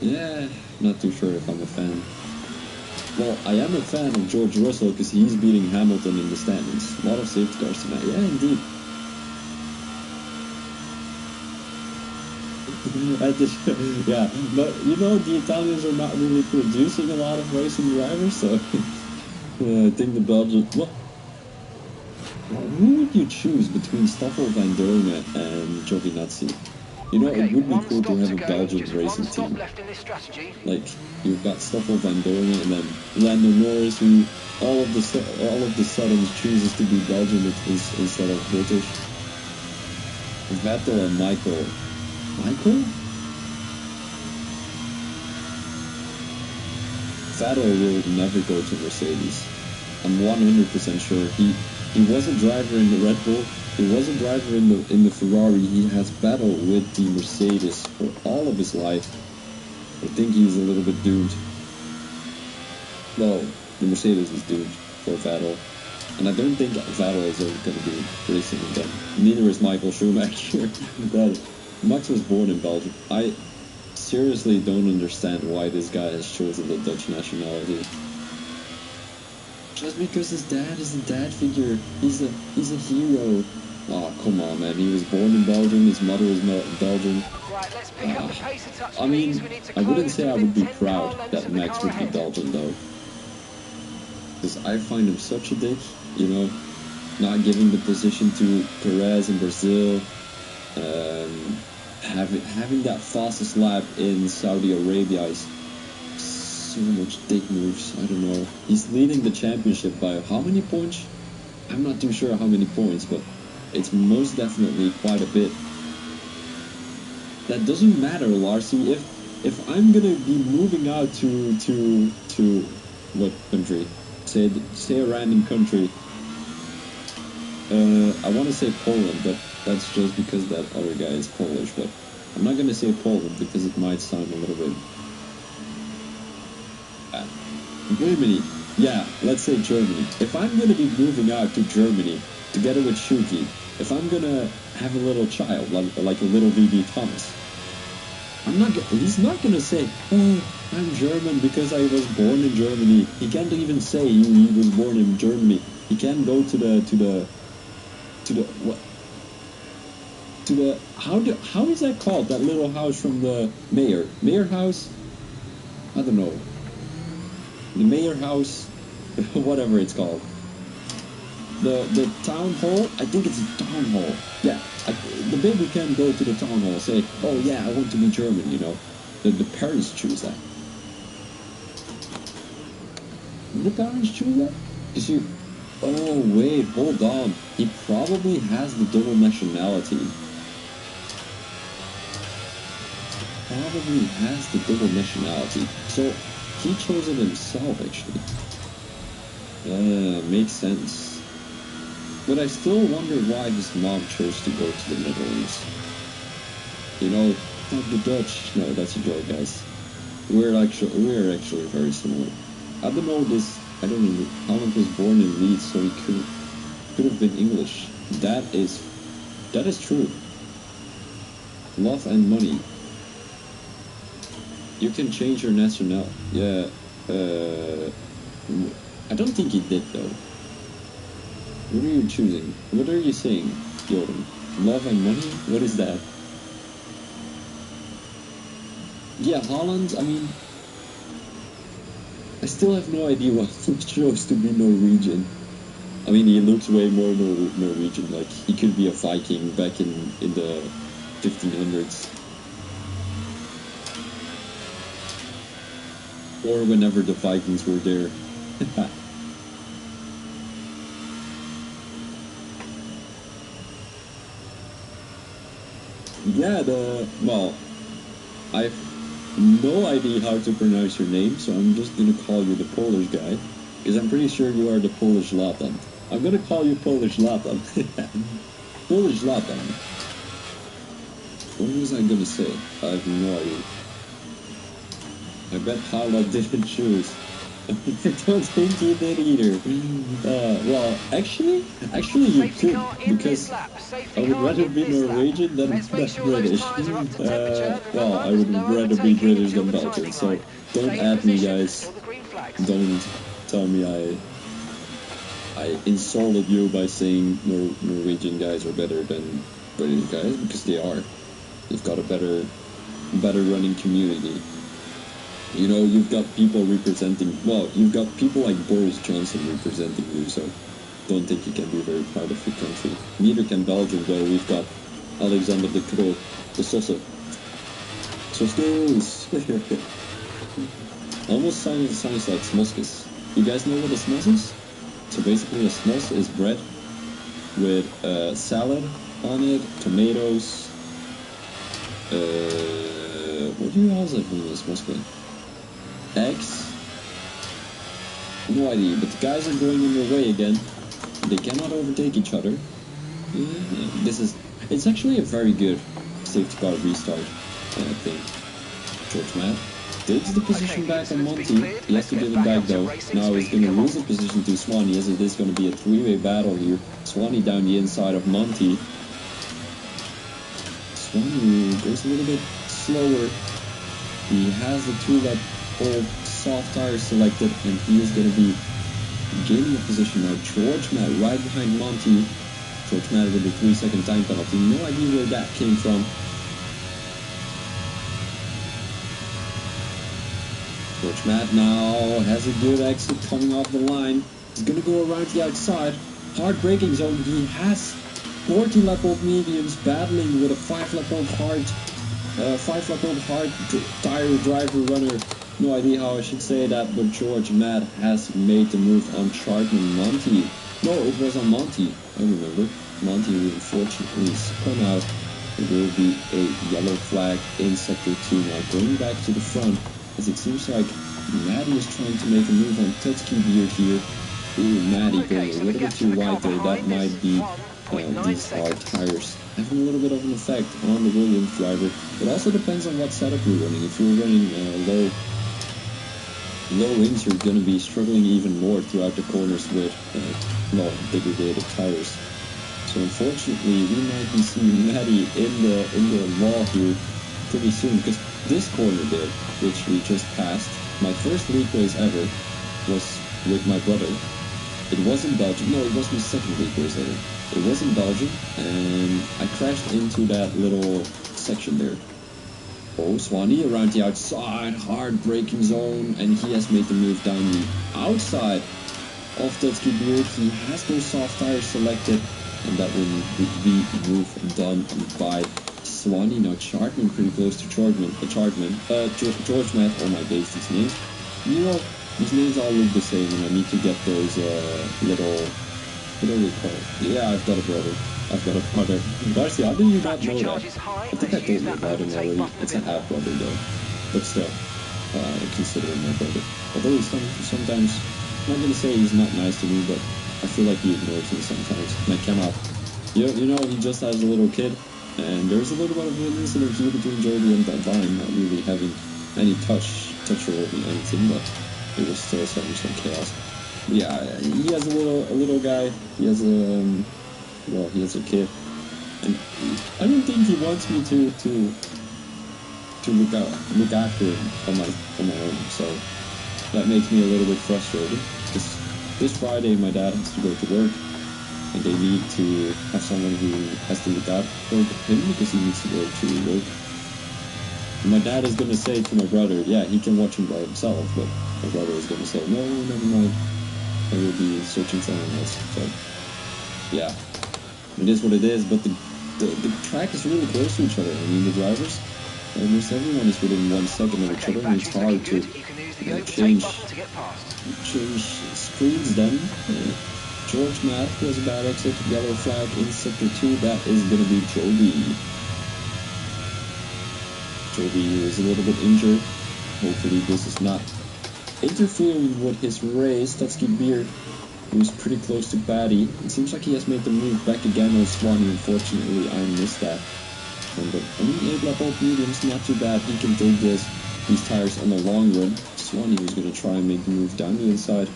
Speaker 1: Yeah, not too sure if I'm a fan. Well, I am a fan of George Russell because he's beating Hamilton in the standings. A lot of safety cars tonight. Yeah, indeed. Yeah, but you know, the Italians are not really producing a lot of racing drivers, so I think the Belgians. Well, who would you choose between Stoffel van Dorme and Giovinazzi? You know, it would be cool to have a Belgian racing team. Like, you've got Stoffel van Dorme and then Lando Norris, who all of the sudden chooses to be Belgian instead of British. Vettel and Michael. Vettel will never go to Mercedes. I'm 100% sure. He was a driver in the Red Bull. He was a driver in the Ferrari. He has battled with the Mercedes for all of his life. I think he's a little bit doomed. Well, the Mercedes is doomed for Vettel. And I don't think Vettel is ever going to be racing again. Neither is Michael Schumacher. But Max was born in Belgium. I seriously don't understand why this guy has chosen the Dutch nationality. Just because his dad is a dad figure. He's a hero. Oh, come on, man. He was born in Belgium. His mother is Belgian.
Speaker 2: Right, let's pick up the pace a touch,
Speaker 1: I mean, I wouldn't say I would be proud that Max would be Belgian, though. Because I find him such a dick, you know, not giving the position to Perez in Brazil, having that fastest lap in Saudi Arabia is so much dick moves. I don't know. He's leading the championship by how many points? I'm not too sure how many points, but it's most definitely quite a bit. That doesn't matter, Larcy. If I'm gonna be moving out to what country? Say a random country. I want to say Poland, but that's just because that other guy is Polish. But I'm not gonna say Poland because it might sound a little bit bad. Germany. Yeah, let's say Germany. If I'm gonna be moving out to Germany together with Shuki, if I'm gonna have a little child, like a little VB Thomas, he's not gonna say, oh, I'm German because I was born in Germany. He can't even say he was born in Germany. He can't go to the how is that called? That little house from the mayor house? I don't know. The mayor house, whatever it's called. The town hall, I think it's a town hall. Yeah, the baby can go to the town hall and say, oh yeah, I want to be German, you know. The parents choose that. The parents choose that? Because oh wait, hold on. He probably has the double nationality. probably has the double nationality. So he chose it himself, actually. Makes sense. But I still wonder why his mom chose to go to the Netherlands. You know, like the Dutch. No, that's a joke, guys. We're actually very similar. I don't know this. I don't know. Holland was born in Leeds, so he could have been English. That is true. Love and money. You can change your nationality. Yeah. I don't think he did though. What are you choosing? What are you saying, Jordan? Love and money? What is that? Yeah, Holland, I mean, I still have no idea why he chose to be Norwegian. I mean, he looks way more Norwegian, like he could be a Viking back in the 1500s. Or whenever the Vikings were there. Yeah, well, I've no idea how to pronounce your name, so I'm just gonna call you the Polish guy, because I'm pretty sure you are the Polish Latan. I'm gonna call you Polish Latan. Polish Latan. What was I gonna say? I have no idea. I bet Hala didn't choose. I don't think he did either. Well, actually you could, because I would rather be Norwegian than British. Well, I would rather be British than Belgian, so don't add me, guys. Don't tell me I insulted you by saying Norwegian guys are better than British guys, because they are. They've got a better running community. You know, you've got people representing, well, you've got people like Boris Johnson representing you, so don't think you can be very proud of your country. Neither can Belgium, though. We've got Alexander de Croo, the Sosse. Soskes! Almost sounds like smoskes. You guys know what a smos is? So basically a smos is bread with salad on it, tomatoes, what do you else have in a smos bread? Eggs? No idea, but the guys are going in their way again. They cannot overtake each other. It's actually a very good safety car restart, I think. George Matt takes the position back on Monty. He has to give it back though. Now he's going to lose the position to Swanee, as it is going to be a three-way battle here. Swanee down the inside of Monty. Swanee goes a little bit slower. He has the two-lap old soft tire selected, and he is going to be gaining a position now. George Matt right behind Monty. George Matt with a 3-second time penalty. No idea where that came from. George Matt now has a good exit coming off the line. He's going to go around the outside. Hard braking zone. He has 40-lap-old mediums battling with a 5-lap-old hard tire driver runner. No idea how I should say that, but George Matt has made the move on Chartman Monty. No, it was on Monty, I remember. Monty unfortunately spun out. There will be a yellow flag in Sector 2 now, going back to the front, as it seems like Maddie is trying to make a move on Tutski Beard here. Ooh, Maddie going a little bit too wide there. That might be these hard tires having a little bit of an effect on the Williams driver. It also depends on what setup you're running. If you're running low wings, you're going to be struggling even more throughout the corners with degraded tires. So unfortunately, we might be seeing Maddie in the wall here pretty soon, because this corner there, which we just passed, my first league race ever was with my brother. It was in Belgium. No, it was my second league race ever. It was in Belgium, and I crashed into that little section there. Oh, Swanee around the outside, hard braking zone, and he has made the move down the outside of Tutski Beard. He has those soft tires selected, and that will be move done by Swanee. Now Chartman pretty close to George Matt. Oh my days, these names. You know, these names all look the same, and I need to get those little, what are they called? Yeah, I've got a brother. I've got a brother. Darcy, how did you not
Speaker 2: Battery
Speaker 1: know that?
Speaker 2: charge is high.
Speaker 1: I think I
Speaker 2: Let's
Speaker 1: told
Speaker 2: use
Speaker 1: you
Speaker 2: that
Speaker 1: about him
Speaker 2: overtake
Speaker 1: already.
Speaker 2: button a
Speaker 1: It's a
Speaker 2: bit more.
Speaker 1: half brother though. But still, I consider him my brother. Although sometimes, I'm not gonna say he's not nice to me, but I feel like he ignores me sometimes. I cannot. You know, he just has a little kid, and there's a little bit of an incident here between Jody and Vine, not really having any touch or anything, but it was still some chaos. Yeah, he has a little guy. He has he has a kid, and I don't think he wants me to look after him on my own. So that makes me a little bit frustrated. This Friday, my dad has to go to work, and they need to have someone who has to look out for him because he needs to go to work. And my dad is going to say to my brother, yeah, he can watch him by himself, but my brother is going to say, no, never mind. I will be searching someone else. So, yeah, it is what it is. But the track is really close to each other. I mean, the drivers, almost everyone is within 1 second of each other, and it's hard to change screens then. George Matt was a bad exit, yellow flag in sector 2. That is going to be Joby. Joby is a little bit injured. Hopefully this is not interfering with his race. Tutsky Beard, who's pretty close to Patty. It seems like he has made the move back again on Swanee. Unfortunately, I missed that. But I mean, 8 lap old mediums, not too bad. He can take these tires on the long run. Swanee was going to try and make the move down the inside.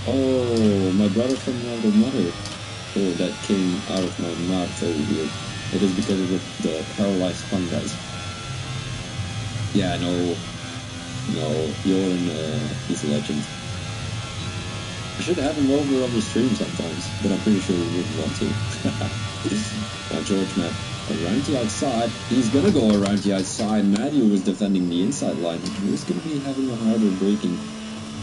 Speaker 1: Oh, my brother from another mother. Oh, that came out of my mouth very weird. It is because of the paralyzed tongue, guys. Yeah, no, Joran, he's a legend. I should have him over on the stream sometimes, but I'm pretty sure he wouldn't want to. George Matt around the outside. He's gonna go around the outside. Matthew was defending the inside line. He was gonna be having a harder braking.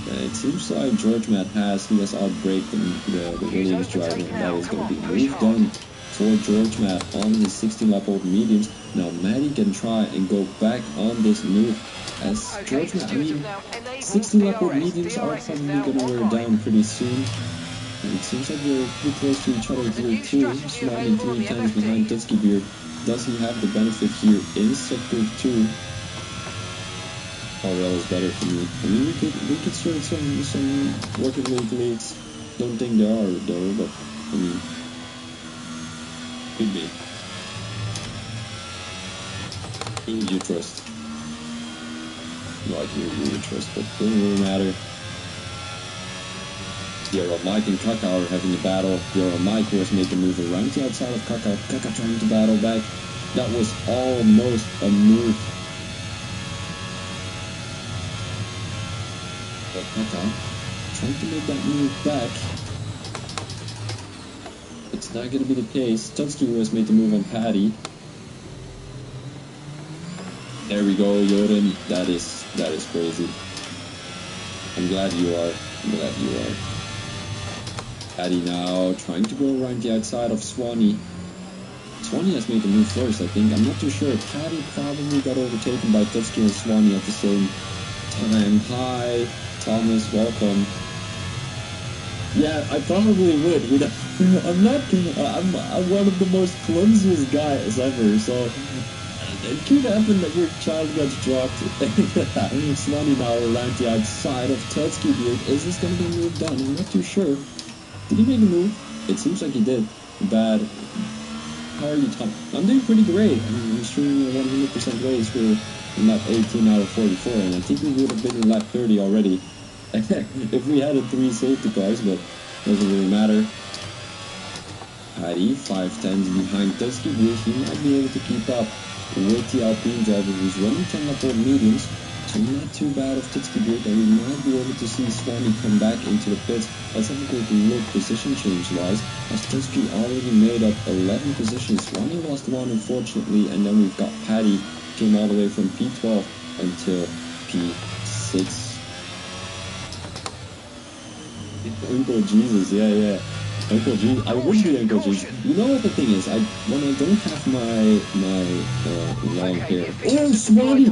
Speaker 1: It seems like George Matt has outbraked the Williams driver, and that is going to be moved done for George Matt on his 16-lap-old mediums. Now Matty can try and go back on this move as George Matt. I mean, 16-lap-old mediums are probably going to wear down pretty soon. And it seems like we're pretty close to each other here too. Swanee 3 times behind Tutsky Beard. Does he have the benefit here in sector 2? RL is better for me. I mean, we could start some working league leagues. Don't think there are though, but I mean, could be. Who would you trust? Right here, who would trust, but doesn't really matter. Here, Mike and Kaka are having a battle. Here, Mike was making a move around the outside of Kaka. Kaka trying to battle back. That was almost a move. Kaka trying to make that move back. It's not going to be the case. Tutsky was made the move on Patty. There we go, Joran. That is crazy. I'm glad you are. Patty now trying to go around the outside of Swanee. Swanee has made the move first, I think. I'm not too sure. Patty probably got overtaken by Tutsky and Swanee at the same time. Hi, Thomas, welcome. Yeah, I probably would. You know, I'm one of the most clumsiest guys ever. So it could happen that your child gets dropped. Swanee now around the outside of Tutsky Beard. Is this going to be moved down? I'm not too sure. Did he make a move? It seems like he did. Bad. How are you, Tom? I'm doing pretty great. I mean, I'm streaming a 100% race for lap 18 out of 44, and I think we would have been in lap 30 already if we had 3 safety cars, but doesn't really matter. Patty, 5/10s behind Tutsky Beard. He might be able to keep up with the Alpine driver who's running 10-lap-old mediums. So not too bad of Tutsky Beard, and we might be able to see Swanee come back into the pits. Let's have a quick look position change-wise, as Tutsky already made up 11 positions. Swanee lost 1, unfortunately, and then we've got Patty, came all the way from P12 until P6. Uncle Jesus, yeah. Uncle Jesus. I would be Uncle Jesus. You know what the thing is? When I don't have my long hair. Oh, Swanee!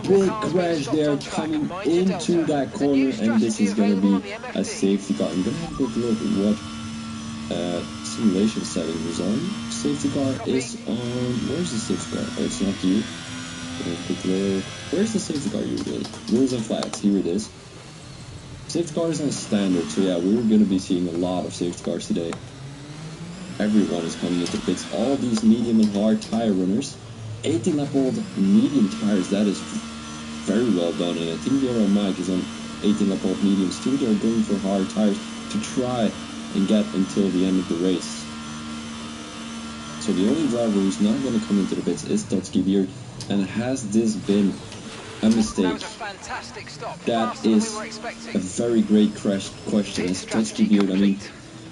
Speaker 1: Big crash there, coming into that corner, and this is gonna be a safety car. I'm gonna have a quick look at what Simulation settings on. Safety car is on. Where's the safety car? Oh, it's not you. Quick look. Where's the safety car usually? Rules and flags. Here it is. Safety car is on standard, so yeah, we're gonna be seeing a lot of safety cars today. Everyone is coming into pits. All these medium and hard tire runners. 18 lap old medium tires. That is very well done, and I think the other Mike is on 18 lap old mediums too. They're going for hard tires to try and get until the end of the race. So the only driver who's not going to come into the pits is Totski Beard, and has this been a mistake?
Speaker 2: That was a fantastic stop.
Speaker 1: That is a very great question. As Totski Beard, I mean,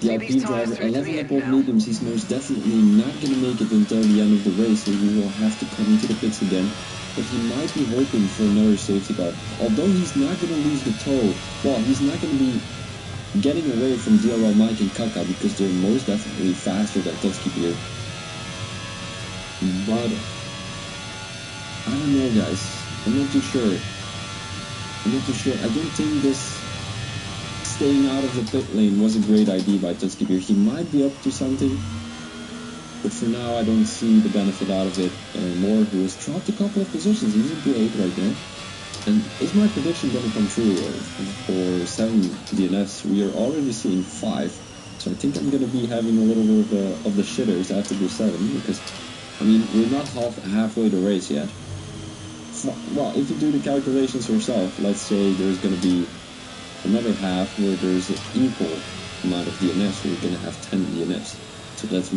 Speaker 1: the LP driver, 11 lap old mediums, he's most definitely not going to make it until the end of the race, so he will have to come into the pits again. But he might be hoping for another safety car. Although he's not going to lose the toe, well, he's not going to be getting away from DLL Mike and Kaka because they're most definitely faster than Totski Beard. But I don't know, guys. I'm not too sure. I don't think this staying out of the pit lane was a great idea by Totski Beard. He might be up to something, but for now I don't see the benefit out of it. Moore, who has dropped a couple of positions, he's in P8 right now. And is my prediction going to come true for 7 DNFs? We are already seeing 5, so I think I'm going to be having a little bit of the shitters after the 7, because, I mean, we're not halfway the race yet. Well, if you do the calculations yourself, let's say there's going to be another half where there's an equal amount of DNFs, we're going to have 10 DNFs. So that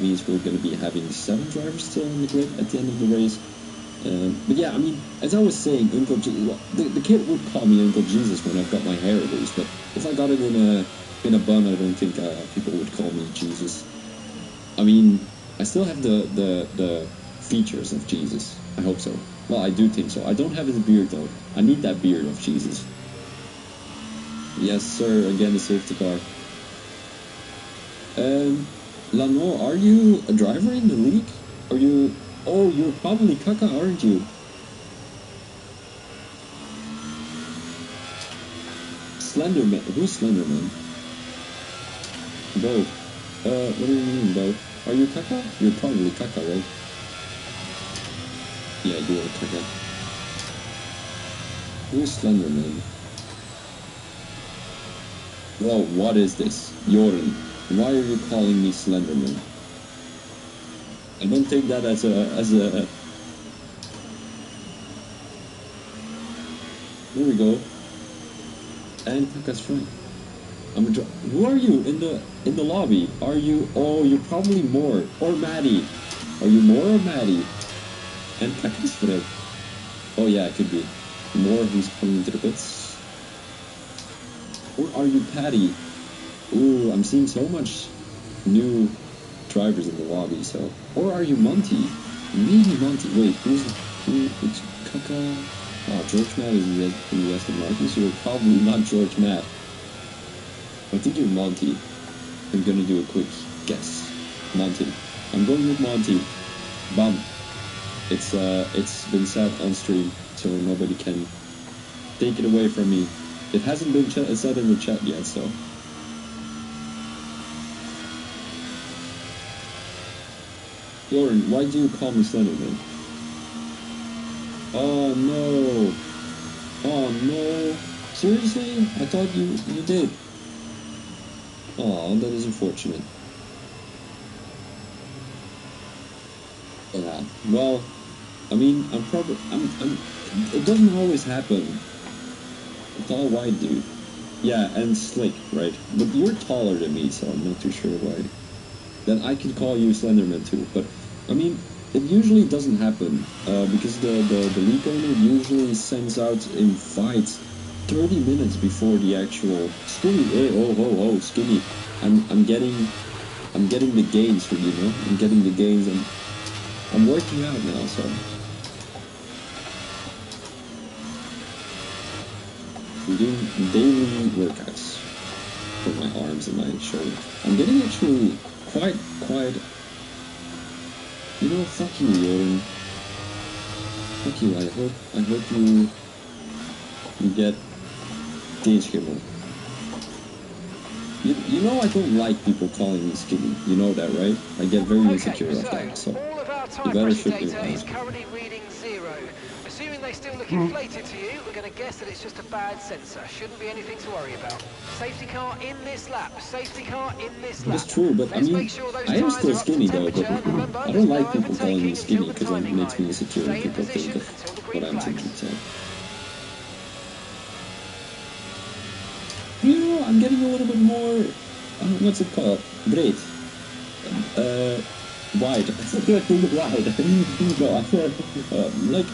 Speaker 1: means we're going to be having 7 drivers still on the grid at the end of the race. But yeah, I mean, as I was saying, Uncle Jesus, the kid would call me Uncle Jesus when I've got my hair loose, but if I got it in a bun, I don't think people would call me Jesus. I mean, I still have the features of Jesus. I hope so. Well, I do think so. I don't have his beard though. I need that beard of Jesus. Yes, sir. Again, the safety car. Lano, are you a driver in the league? Are you? Oh, you're probably Kaka, aren't you? Slenderman. Who's Slenderman? Bo. What do you mean, Bo? Are you Kaka? You're probably Kaka, right? Yeah, you are Kaka. Who's Slenderman? Whoa, what is this? Jordan, why are you calling me Slenderman? I don't take that as a... Here we go. And Kaka's friend. Who are you in the lobby? Are you? Oh, you're probably Moore or Maddie. Are you Moore or Maddie? And Kaka's friend. Oh yeah, it could be Moore who's coming into the pits. Or are you Patty? Ooh, I'm seeing so much new drivers in the lobby. So, or are you Monty? Maybe Monty. Wait, who's Kaka? Oh, George Matt is in the Aston Martin, so you're probably not George Matt. I think you're Monty. I'm gonna do a quick guess. Monty. I'm going with Monty. Bum. It's been set on stream, so nobody can take it away from me. It hasn't been said in the chat yet, so. Lauren, why do you call me Slenderman? Oh no! Oh no! Seriously? I thought you did. Oh, that is unfortunate. Yeah. Well, I mean, it doesn't always happen. A tall white dude. Yeah, and slick, right? But you're taller than me, so I'm not too sure why. Then I could call you Slenderman too, but I mean, it usually doesn't happen because the league owner usually sends out invites 30 minutes before the actual Skinny. Hey, oh, Skinny. I'm getting the gains for you, know. I'm getting the gains, and I'm working out now, so. I'm doing daily workouts for my arms and my shoulder. I'm getting actually quite. You know, fuck you, Jordan. Fuck you. I hope you get deze gewonnen. You know I don't like people calling me skinny. You know that, right? I get very insecure of that. So
Speaker 2: all of our
Speaker 1: you
Speaker 2: tyre
Speaker 1: better
Speaker 2: pressure
Speaker 1: shoot me
Speaker 2: data is
Speaker 1: around.
Speaker 2: currently reading 0. Assuming they still look inflated to you, we're going to guess that it's just a bad sensor. Shouldn't be anything to worry about. Safety car in this lap. Safety car in this
Speaker 1: But
Speaker 2: lap.
Speaker 1: it's true. But I
Speaker 2: Let's
Speaker 1: mean,
Speaker 2: make sure those
Speaker 1: I am
Speaker 2: tyres
Speaker 1: still
Speaker 2: are up to
Speaker 1: skinny though. But
Speaker 2: temperature. And remember,
Speaker 1: I
Speaker 2: there's
Speaker 1: don't
Speaker 2: no
Speaker 1: like people calling me
Speaker 2: overtaking
Speaker 1: skinny
Speaker 2: until the
Speaker 1: because it
Speaker 2: timing
Speaker 1: makes
Speaker 2: line.
Speaker 1: me insecure when
Speaker 2: Stay in
Speaker 1: people think
Speaker 2: position
Speaker 1: of
Speaker 2: until the
Speaker 1: what
Speaker 2: green
Speaker 1: I'm
Speaker 2: flags.
Speaker 1: thinking. So. You know, I'm getting a little bit more. What's it called? Breed. Wide. Wide. No, like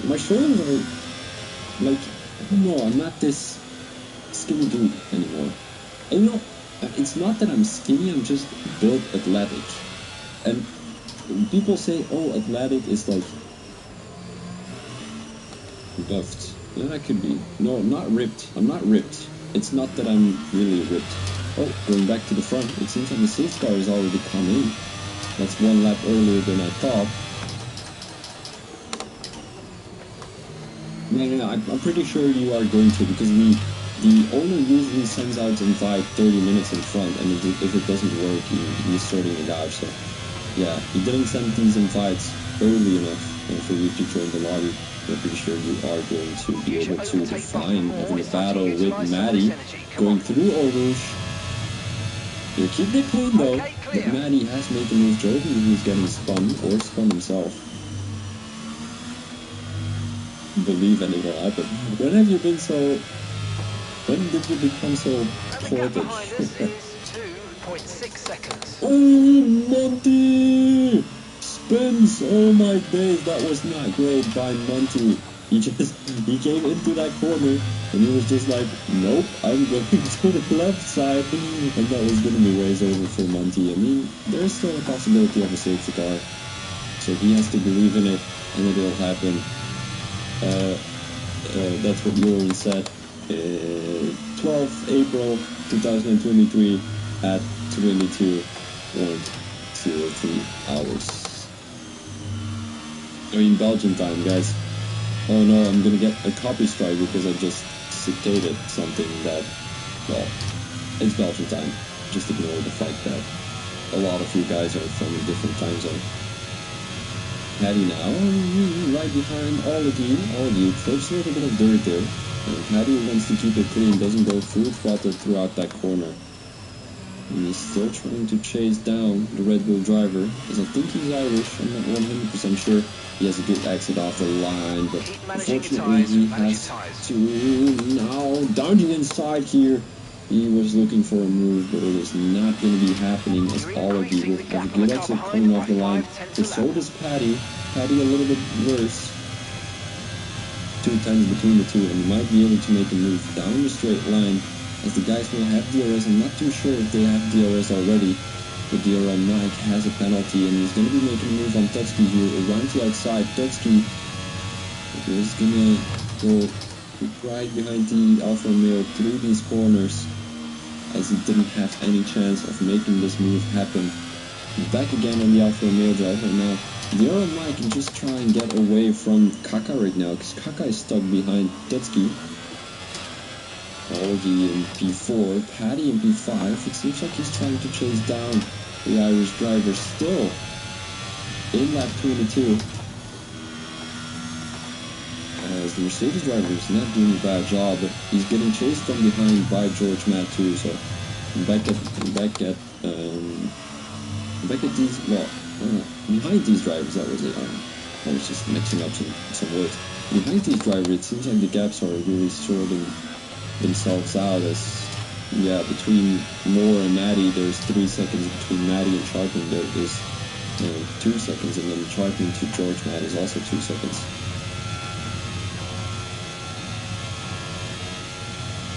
Speaker 1: my shoulders are like I don't know. I'm not this skinny dude anymore. And you know, it's not that I'm skinny. I'm just built athletic. And people say, "Oh, athletic is like buffed." Yeah, that could be. No, I'm not ripped. I'm not ripped. It's not that I'm really ripped. Oh, going back to the front, it seems like the safety car has already come in. That's one lap earlier than I thought. Yeah, I'm pretty sure you are going to, because the owner usually sends out invite 30 minutes in front, and if it doesn't work, he's sorting it out. So, yeah, he didn't send these invites early enough for you to join the lobby. I'm pretty sure you are going to be able to define having a battle with Maddie going through Eau Rouge. You're keeping it clean though, but Maddie has made the move. Jordan, who's getting spun or spun himself. Believe and it will happen. When have you been so? When did you become so portage?
Speaker 2: 2.6 seconds.
Speaker 1: Oh, Monty! Spins! Oh my days, that was not great by Monty. He came into that corner and he was just like, nope, I'm going to the left side, and that was gonna be ways over for Monty. I mean, there's still a possibility of a safety car, so he has to believe in it, and it will happen. That's what Joran said. 12th April 2023 at 22.03 hours. I mean, Belgian time, guys. Oh no, I'm gonna get a copy strike because I just citated something that, well, it's Belgian time. Just ignore the fact that a lot of you guys are from a different time zone. Paddy now, right behind all of you, flips a little bit of dirt there. And Paddy wants to keep it clean, doesn't go full throttle throughout that corner. And he's still trying to chase down the Red Bull driver, because I think he's Irish, I'm not 100% sure. He has a good exit off the line, but unfortunately he has to now down the inside here. He was looking for a move, but it is not going to be happening, as all of you will have a good exit coming off the line. But so does Paddy. Paddy a little bit worse. 2 times between the two, and he might be able to make a move down the straight line, as the guys will have DRS. I'm not too sure if they have DRS already, but DRL Mike has a penalty, and he's going to be making a move on Tutski here around the outside. Tutski is going to go right behind the Alfa Romeo through these corners, as he didn't have any chance of making this move happen. Back again on the Alfa Romeo driver now. DRL Mike can just try and get away from Kaka right now, because Kaka is stuck behind Tutski. Olgie in P4, Paddy in P5. It seems like he's trying to chase down the Irish driver still in lap 22. As the Mercedes driver is not doing a bad job, but he's getting chased from behind by George Matt too. So back at these, well, behind these drivers, that was it. I was just mixing up some words. Behind these drivers, it seems like the gaps are really sorting themselves out, as between Moore and Maddie there's 3 seconds, between Maddie and Sharpman there is 2 seconds, and then Sharpman to George Matt is also 2 seconds.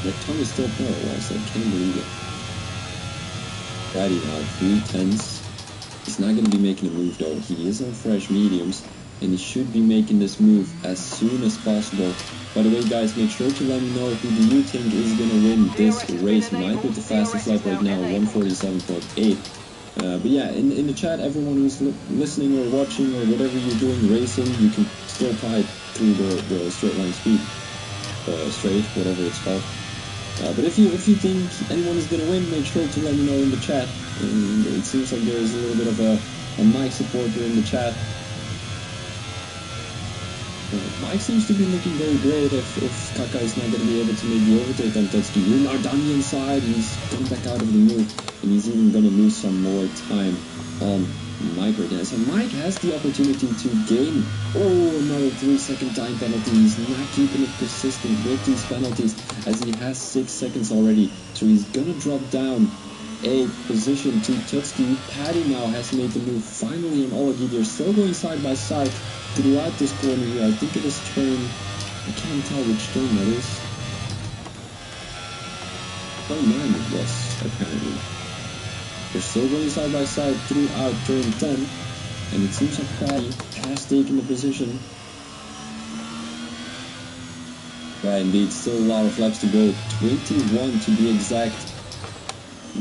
Speaker 1: That tongue is still paralyzed, I can't believe it. Maddie now 3/10. He's not going to be making a move though. He is on fresh mediums, and he should be making this move as soon as possible. By the way, guys, make sure to let me know who do you think is going to win this race. Mike with the fastest lap right now, 147.8. But yeah, in the chat, everyone who's listening or watching or whatever you're doing, racing, you can still tie through the straight line speed. Straight, whatever it's called. But if you think anyone is gonna win, make sure to let me know in the chat. And it seems like there is a little bit of a Mike supporter in the chat. Mike seems to be looking very great if Kaka is not going to be able to make the overtake on Tetsuki. We're now down the inside, he's coming back out of the move, and he's even going to lose some more time on Mike right now. So Mike has the opportunity to gain, another 3-second time penalty. He's not keeping it consistent with these penalties, as he has 6 seconds already. So he's going to drop down a position to Tutski. Paddy now has made the move finally on Olagi. They're still going side by side throughout this corner here. I think it is turn, I can't tell which turn that is. Turn 9 it was, apparently. They're still going side by side throughout turn 10, and it seems like Paddy has taken the position. Yeah, indeed, still a lot of laps to go, 21 to be exact.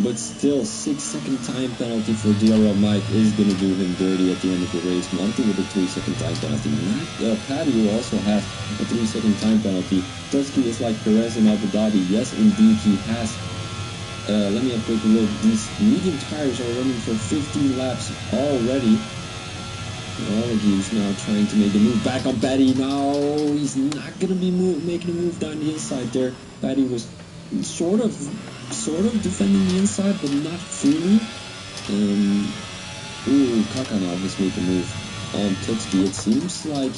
Speaker 1: But still, 6-second time penalty for DRL Mike is going to do him dirty at the end of the race. Monty with a 3-second time penalty. Paddy will also have a 3-second time penalty. Tutski is like Perez in Abu Dhabi. Yes, indeed, he has. Let me have a quick look. These medium tires are running for 15 laps already. Olagi is now trying to make a move back on Paddy. Now he's not going to be making a move down the inside there. Paddy was sort of defending the inside, but not fully. Kaka now has made the move on Tutski. It seems like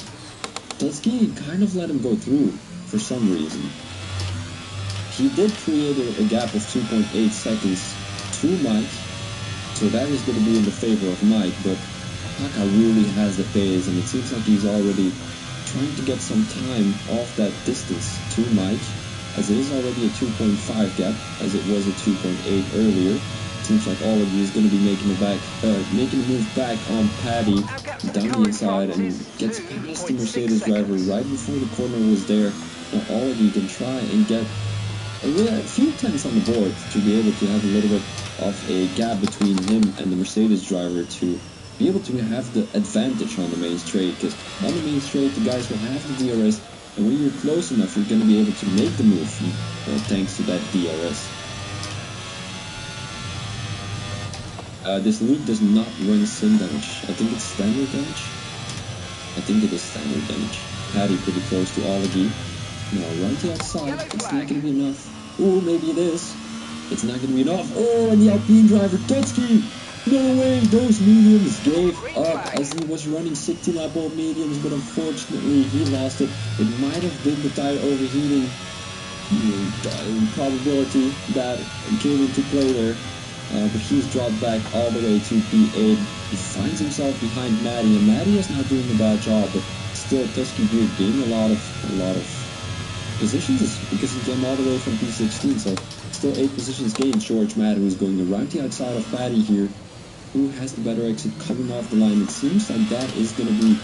Speaker 1: Tutski kind of let him go through for some reason. He did create a gap of 2.8 seconds to Mike, so that is going to be in the favor of Mike, but Kaka really has the pace, and it seems like he's already trying to get some time off that distance to Mike, as it is already a 2.5 gap, as it was a 2.8 earlier. It seems like Olagi is going to be making a move back on Paddy down the inside, and gets past the Mercedes driver right before the corner was there. Now Olagi can try and get a few tenths on the board to be able to have a little bit of a gap between him and the Mercedes driver to be able to have the advantage on the main straight, because on the main straight the guys will have the DRS, and when you're close enough you're going to be able to make the move thanks to that DRS. This league does not run sim damage. I think it's standard damage. I think it is standard damage. Paddy pretty close to Olagi. Now run to the outside, it's not going to be enough. Oh, maybe it is. It's not going to be enough. Oh, and the Alpine driver, Tutski! No way, those mediums gave up as he was running 60 lap old mediums, but unfortunately he lost it. It might have been the tire overheating probability that came into play there. But he's dropped back all the way to P8. He finds himself behind Maddie, and Maddie is not doing a bad job, but still Tutski here gaining a lot of positions, because he came all the way from P16, so still 8 positions gained. George Maddie, who's going around the outside of Paddy here, who has the better exit coming off the line. It seems like that is going to be,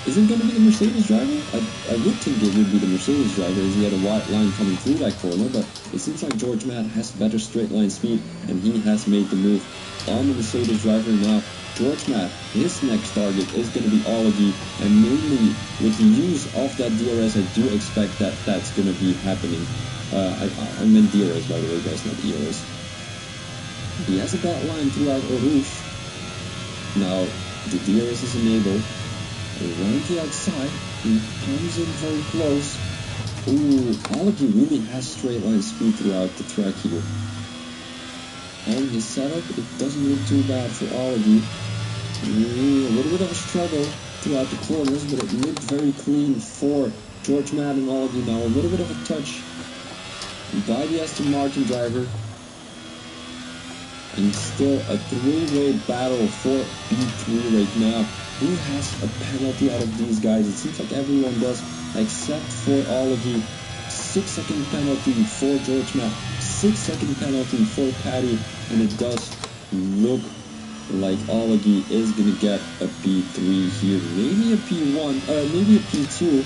Speaker 1: is it going to be the Mercedes driver? I would think it would be the Mercedes driver, as he had a white line coming through that corner, but it seems like George Matt has better straight line speed, and he has made the move on the Mercedes driver. Now George Matt, his next target is going to be Olagi, and mainly with the use of that DRS, I do expect that that's going to be happening. I meant DRS, by the way, guys, not ERS. He has a bad line throughout Eau Rouge. Now the DRS is enabled. Around the outside, he comes in very close. Ooh, Olagi really has straight line speed throughout the track here. On his setup, it doesn't look too bad for Olagi. A little bit of a struggle throughout the corners, but it looked very clean for George Madden and Olagi. Now a little bit of a touch by the Aston Martin driver. And still a three-way battle for P3 right now. Who has a penalty out of these guys? It seems like everyone does, except for Olagi. 6-second penalty for George Matt. 6-second penalty for Paddy. And it does look like Olagi is going to get a P3 here. Maybe a P1, maybe a P2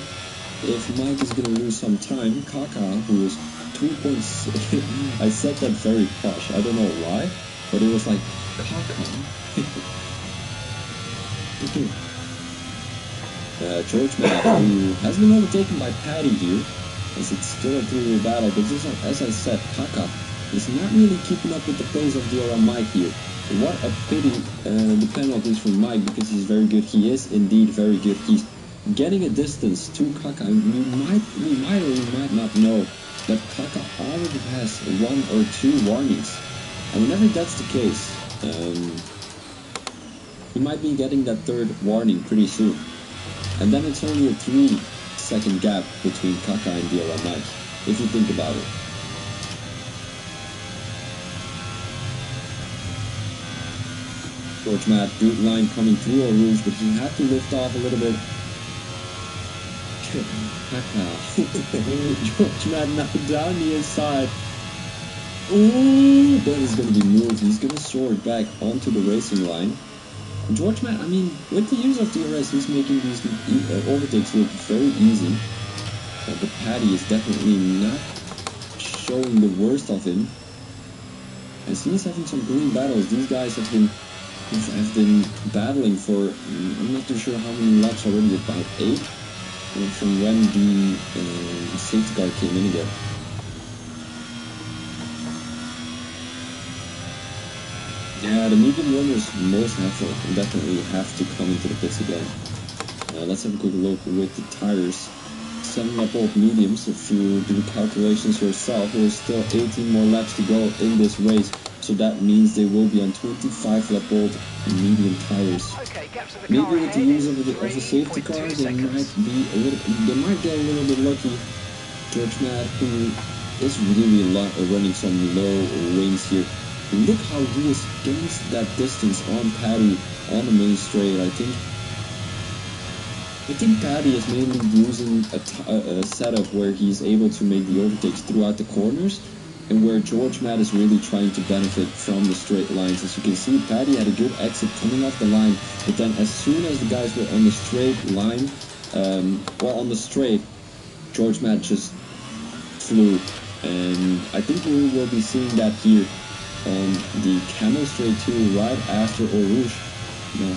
Speaker 1: if Mike is going to lose some time. Kaka, who is 2.6, I said that very posh. I don't know why, but it was like Kaka. George Matt, who has been overtaken by Paddy here. as it's still a 3-way battle. But just as I said, Kaka is not really keeping up with the pace of DRL Mike here. What a pity the penalties from Mike, because he's very good. He is indeed very good. He's getting a distance to Kaka. We might or we might not know that Kaka already has 1 or 2 warnings. And whenever that's the case, he might be getting that 3rd warning pretty soon. And then it's only a 3-second gap between Kaka and DRL Mike, if you think about it. George Matt, good line coming through Rouge, but he had to lift off a little bit. George Matt knocked down the inside. Ooh, but he's going to be moved. He's going to soar back onto the racing line. George Matt, I mean, with the use of DRS, he's making these overtakes look very easy. But Paddy is definitely not showing the worst of him. As he's having some green battles, these guys have been battling for, I'm not too sure how many laps already, about 8, from when the safety car came in again. Yeah, the medium runners most definitely have to come into the pits again. Let's have a quick look with the tires. 7-lap-old mediums, if you do the calculations yourself, there's still 18 more laps to go in this race. So that means they will be on 25-lap-old medium tires.
Speaker 2: Okay,
Speaker 1: maybe with the use of a safety car, they might get a little bit lucky. George Matt, who is really running some low wings here. Look how he is against that distance on Paddy on the main straight. I think Paddy is mainly using a setup where he's able to make the overtakes throughout the corners, and where George Matt is really trying to benefit from the straight lines. As you can see, Paddy had a good exit coming off the line, but then as soon as the guys were on the straight line, on the straight, George Matt just flew. And I think we will be seeing that here on the Camel Straight 2 right after Eau Rouge. Now,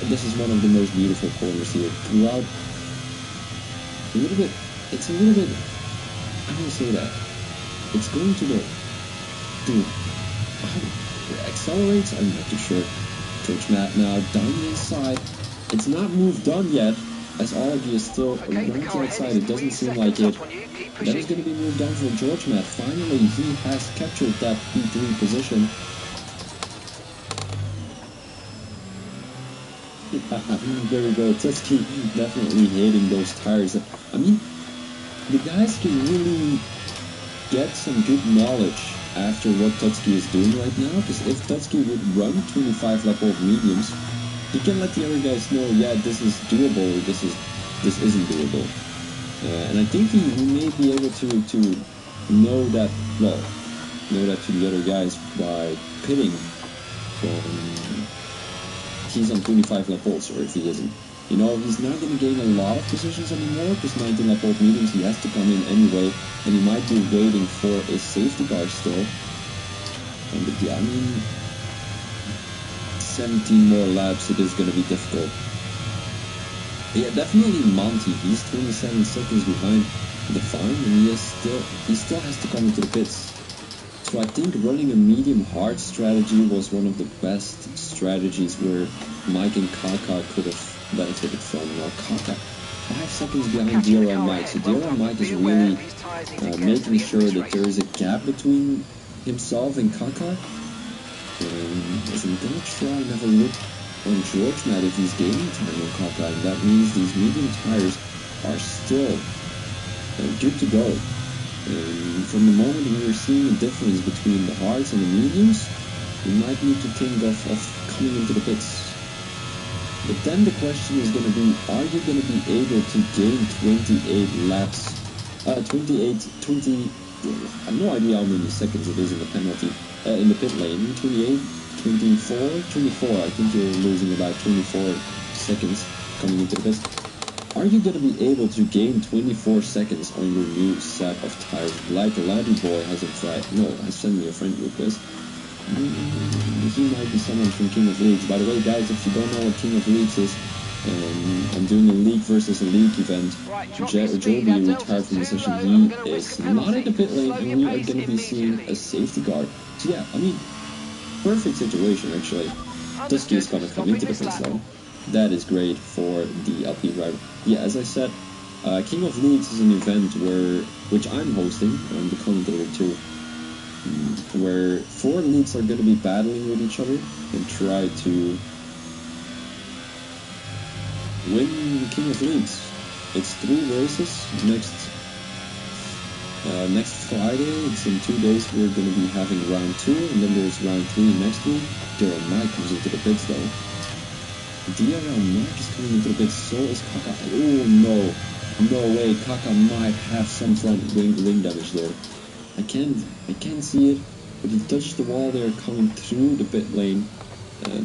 Speaker 1: this is one of the most beautiful corners here. Throughout, it's a little bit, I don't say that. It's going to accelerates, I'm not too sure. George Matt now down the inside. It's not moved on yet, as Allergy is still running to the outside. It doesn't seem like it. That is going to be moved down for George Matt. Finally, he has captured that P3 position. There we go. Tutski definitely hating those tires. I mean, the guys can really get some good knowledge after what Tutski is doing right now, because if Tutski would run 25-lap-old mediums, he can let the other guys know, yeah, this is doable, or this isn't doable. And I think he may be able to know that to the other guys by pitting from he's on 25-lap-olds, or if he isn't. You know, he's not going to gain a lot of positions anymore, because 19-lap-old mediums, he has to come in anyway, and he might be waiting for a safety car still. But yeah, I mean, 17 more laps, it is going to be difficult. But yeah, definitely Monty, he's 27 seconds behind the farm, and he still has to come into the pits. So I think running a medium-hard strategy was one of the best strategies where Mike and Kaka could have benefited from. Now Kaka, 5 seconds behind DRL Mike, so DRL Mike is really making sure that there is a gap between himself and Kaka. As I'm gonna try and have a look on George Matt if he's gaining time on Kaka, and that means these medium tires are still good to go. From the moment we are seeing a difference between the hards and the mediums, we might need to think of coming into the pits. But then the question is going to be, are you going to be able to gain 28 laps? I have no idea how many seconds it is in the penalty, in the pit lane. 28, 24, 24. I think you're losing about 24 seconds coming into the pits. Are you going to be able to gain 24 seconds on your new set of tires? Like Laddie Boy has sent me a friend request. He might be someone from King of Leagues. By the way, guys, if you don't know what King of Leagues is, I'm doing a league versus a league event.
Speaker 2: Right, drop your speed.
Speaker 1: Joby
Speaker 2: That
Speaker 1: retired from the
Speaker 2: delta's too
Speaker 1: session.
Speaker 2: low, and
Speaker 1: He
Speaker 2: we're going to risk
Speaker 1: is
Speaker 2: a
Speaker 1: not in the
Speaker 2: penalty.
Speaker 1: pit lane,
Speaker 2: Slow
Speaker 1: and
Speaker 2: your
Speaker 1: we are
Speaker 2: pace
Speaker 1: going to be seeing
Speaker 2: immediately.
Speaker 1: a safety car. So yeah, I mean, perfect situation actually. Dusky is
Speaker 2: Understood.
Speaker 1: going to come
Speaker 2: Stopping
Speaker 1: into the
Speaker 2: this
Speaker 1: pits
Speaker 2: lap.
Speaker 1: lane. That is great for the LP driver. Yeah, as I said, King of Leagues is an event which I'm hosting. I'm the commentator too. Where 4 leagues are going to be battling with each other and try to win King of Leagues. It's 3 races next Friday. It's in 2 days. We're going to be having round 2, and then there's round 3 next week. Daryl Mike comes into the pits though. DRL Mike is coming into the pits, so is Kaka. Oh no, no way, Kaka might have some front wing damage there. I can't see it, but he touched the wall there coming through the pit lane.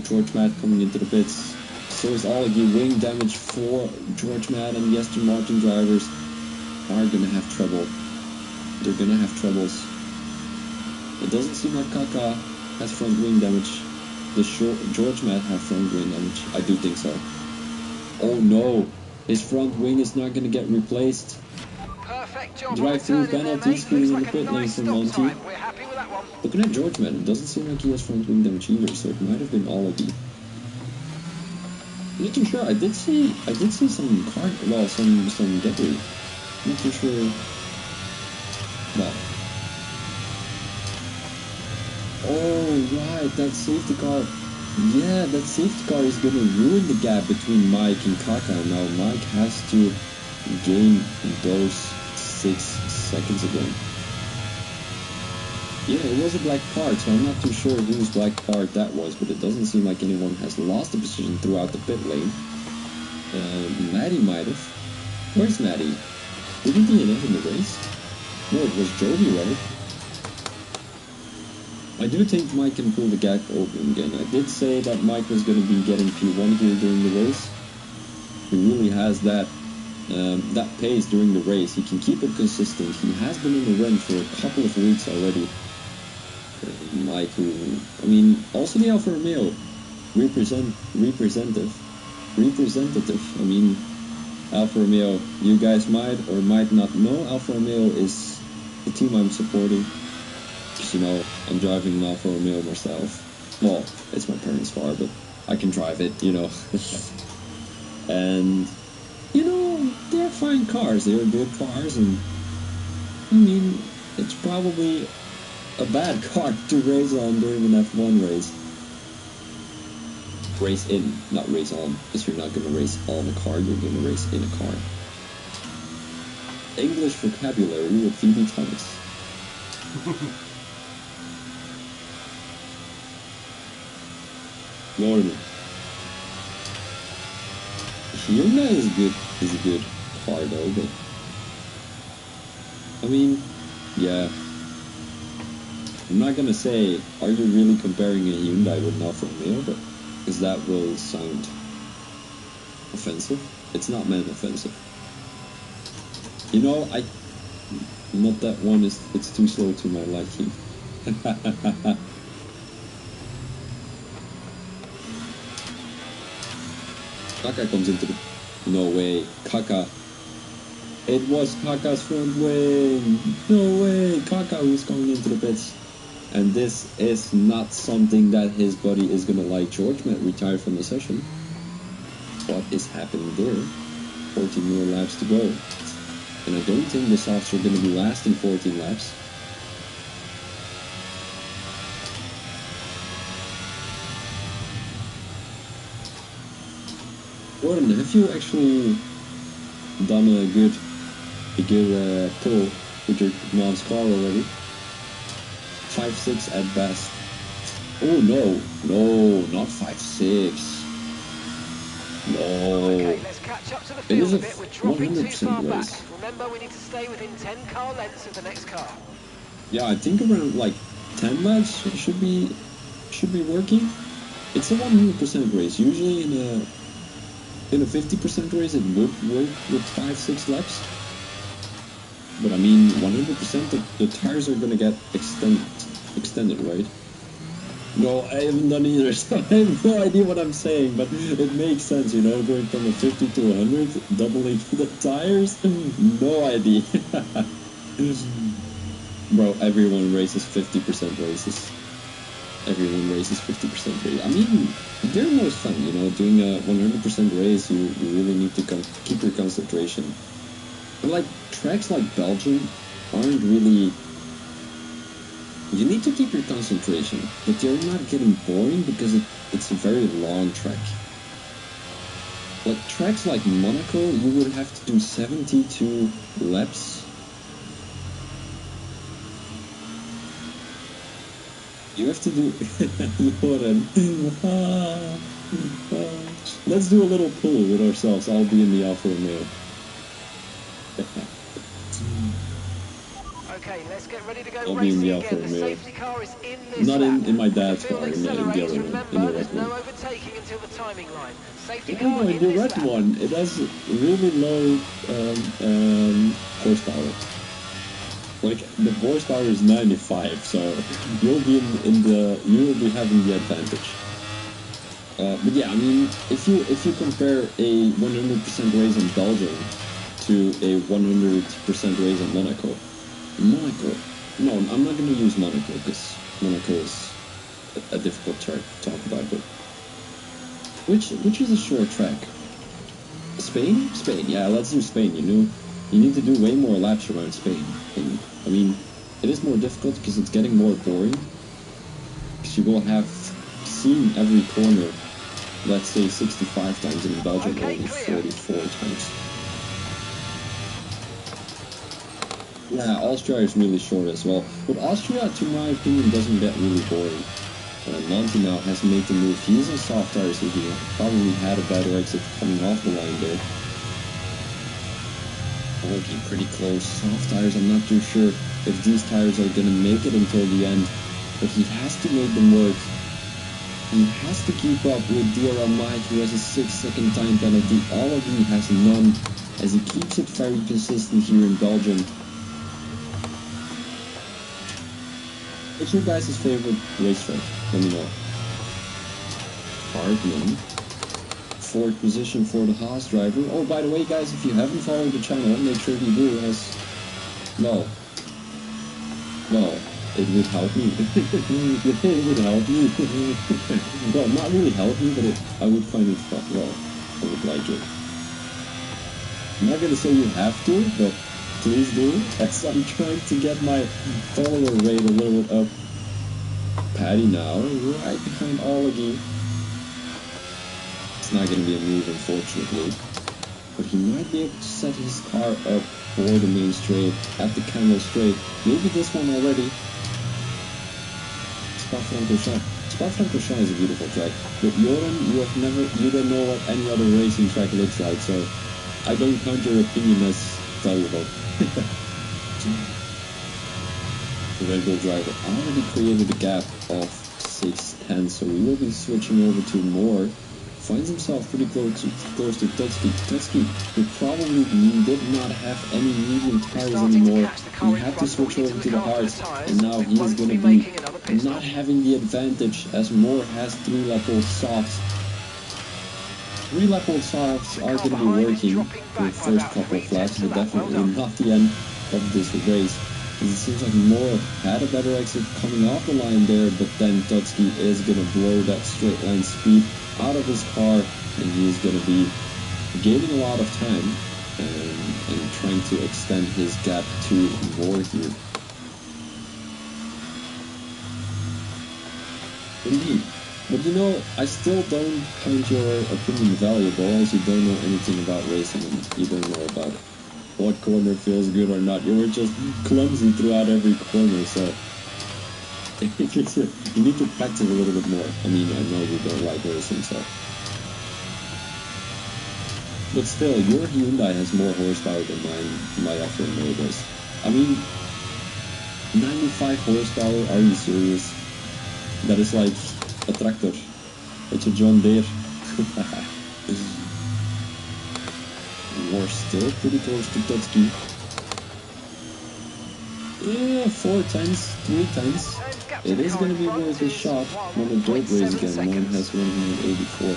Speaker 1: George Matt coming into the pits. So is Oligi. Wing damage for George Matt, and the Aston Martin drivers are gonna have trouble. They're gonna have troubles. It doesn't seem like Kaka has front wing damage. Does George Matt have front wing damage? I do think so. Oh no! His front wing is not gonna get replaced.
Speaker 2: Perfect job.
Speaker 1: Drive-through penalty, screwing in the pit lane from Monty.
Speaker 2: We're happy with that one.
Speaker 1: Looking at George Matt, it doesn't seem like he has front wing damage either, so it might have been Oligi. Not too sure. I did see some some debris. Not too sure. Well. Oh right, that safety car. Yeah, that safety car is gonna ruin the gap between Mike and Kaka. Now Mike has to gain those 6 seconds again. Yeah, it was a black part, so I'm not too sure whose black part that was, but it doesn't seem like anyone has lost a position throughout the pit lane. Maddie might have. Where's Maddie? Didn't he end in the race? No, it was Joby, right? I do think Mike can pull the gap open again. I did say that Mike was going to be getting P1 here during the race. He really has that pace during the race. He can keep it consistent. He has been in the run for a couple of weeks already. Mike, I mean, also the Alfa Romeo representative. I mean, Alfa Romeo, you guys might or might not know, Alfa Romeo is the team I'm supporting. Because, you know, I'm driving an Alfa Romeo myself. Well, it's my parents' car, but I can drive it, you know. And, you know, they're fine cars. They're good cars, and, I mean, it's probably a bad car to race on during an F1 race. Race in, not race on, because you're not going to race on a car, you're going to race in a car. English vocabulary with Phoebe Thomas. Norman. Hyundai is a good car though, but I mean, yeah. I'm not gonna say, are you really comparing a Hyundai with an Alfa Romeo, but because that will sound offensive. It's not meant offensive. You know, not that one is, it's too slow to my liking. Kaka comes into the, no way, Kaka. It was Kaka's front wing. No way, Kaka who's coming into the pits. And this is not something that his buddy is gonna like. George Matt retired from the session. What is happening there? 14 more laps to go. And I don't think the softs are gonna be lasting 14 laps. Gordon, have you actually done a good pull with your mom's car already? 5.6 at best. Oh no, not 5.6. No.
Speaker 2: Okay, let's catch up to the field a bit. We're dropping too far back.
Speaker 1: Race.
Speaker 2: Remember, we need to stay within 10 car lengths of the next car.
Speaker 1: Yeah, I think around like 10 laps should be working. It's a 100% race. Usually in a 50% race it would work with 5-6 laps. But I mean, 100% the tires are gonna get extended, right? No, I haven't done either, so I have no idea what I'm saying, but it makes sense, you know, going from a 50 to 100, doubling the tires, no idea. Bro, everyone races 50% races. Everyone races 50% race. I mean, they're most fun, you know, doing a 100% race, you really need to keep your concentration. But like, tracks like Belgium aren't really... You need to keep your concentration, but they're not getting boring because it's a very long track. Like tracks like Monaco, you would have to do 72 laps. You have to do... Let's do a little pull with ourselves. I'll be in the Alfa Romeo.
Speaker 2: Okay, let's get ready to go
Speaker 1: I'll be in
Speaker 2: racing
Speaker 1: the Alfa
Speaker 2: again. The
Speaker 1: Romeo.
Speaker 2: safety car is in this
Speaker 1: Not
Speaker 2: lap.
Speaker 1: in my
Speaker 2: With the
Speaker 1: dad's
Speaker 2: field
Speaker 1: car, in the other
Speaker 2: accelerates,
Speaker 1: one,
Speaker 2: remember,
Speaker 1: in the red
Speaker 2: there's no
Speaker 1: one.
Speaker 2: overtaking until the timing line. Safety
Speaker 1: Yeah,
Speaker 2: car
Speaker 1: no,
Speaker 2: in
Speaker 1: the
Speaker 2: this
Speaker 1: red
Speaker 2: lap.
Speaker 1: one, it has really low horsepower. Like the horsepower is 95, so you'll be you will be having the advantage. But yeah, I mean, if you compare a 100% race in Belgium to a 100% race in Monaco, no, I'm not gonna use Monaco because Monaco is a difficult track to talk about, but which is a short track. Spain, yeah, let's do Spain. You know, you need to do way more laps around Spain, and I mean, it is more difficult because it's getting more boring. Because you will have seen every corner, let's say 65 times, and in Belgium only 44 times. Yeah, Austria is really short as well, but Austria, to my opinion, doesn't get really boring. Monty now has made the move. He's on soft tires, so he probably had a better exit coming off the line there. Okay, pretty close. Soft tires, I'm not too sure if these tires are gonna make it until the end, but he has to make them work. He has to keep up with DRL Mike, who has a 6-second time penalty. Olavi has none, as he keeps it very consistent here in Belgium. What's your guys' favorite racetrack? Let me know. Hartman. Fourth position for the Haas driver. Oh, by the way, guys, if you haven't followed the channel, make sure you do. Well, it would help me. It would help me. Well, not really help me, but I would find it fun. Well, I would like it. I'm not gonna say you have to, but please do, as I'm trying to get my follower rate a little bit up. Paddy now, right behind Olagi. It's not going to be a move, unfortunately, but he might be able to set his car up for the main straight, at the Camel straight. Maybe this one already. Spa-Francorchamps. Spa-Francorchamps is a beautiful track, but Joran, you don't know what any other racing track looks like, so I don't count your opinion as valuable. The Red Bull driver already created a gap of 6 tenths, so we will be switching over to more. Finds himself pretty close to Tutski. Tutski, who probably did not have any medium tires anymore. He had to switch over to the hards, and now he is going to be not having the advantage as Moore has 3-lap-old softs. 3-lap-old softs are going to be working for the first couple of laps, but definitely not the end of this race. It seems like Moore had a better exit coming off the line there, but then Tutski is going to blow that straight line speed out of his car, and he is going to be gaining a lot of time and trying to extend his gap to Moore here. Indeed. But you know, I still don't find your opinion valuable as you don't know anything about racing and you don't know about what corner feels good or not. You were just clumsy throughout every corner, so you need to practice a little bit more. I mean, I know you don't like racing, so. But still, your Hyundai has more horsepower than my Alfa Romeo does. I mean, 95 horsepower, are you serious? That is like a tractor. It's a John Deere. We're still pretty close to Tutski. Yeah, 4 tenths, 3 tenths. It is going to be worth a shot on a dirt race again. Mine has 184.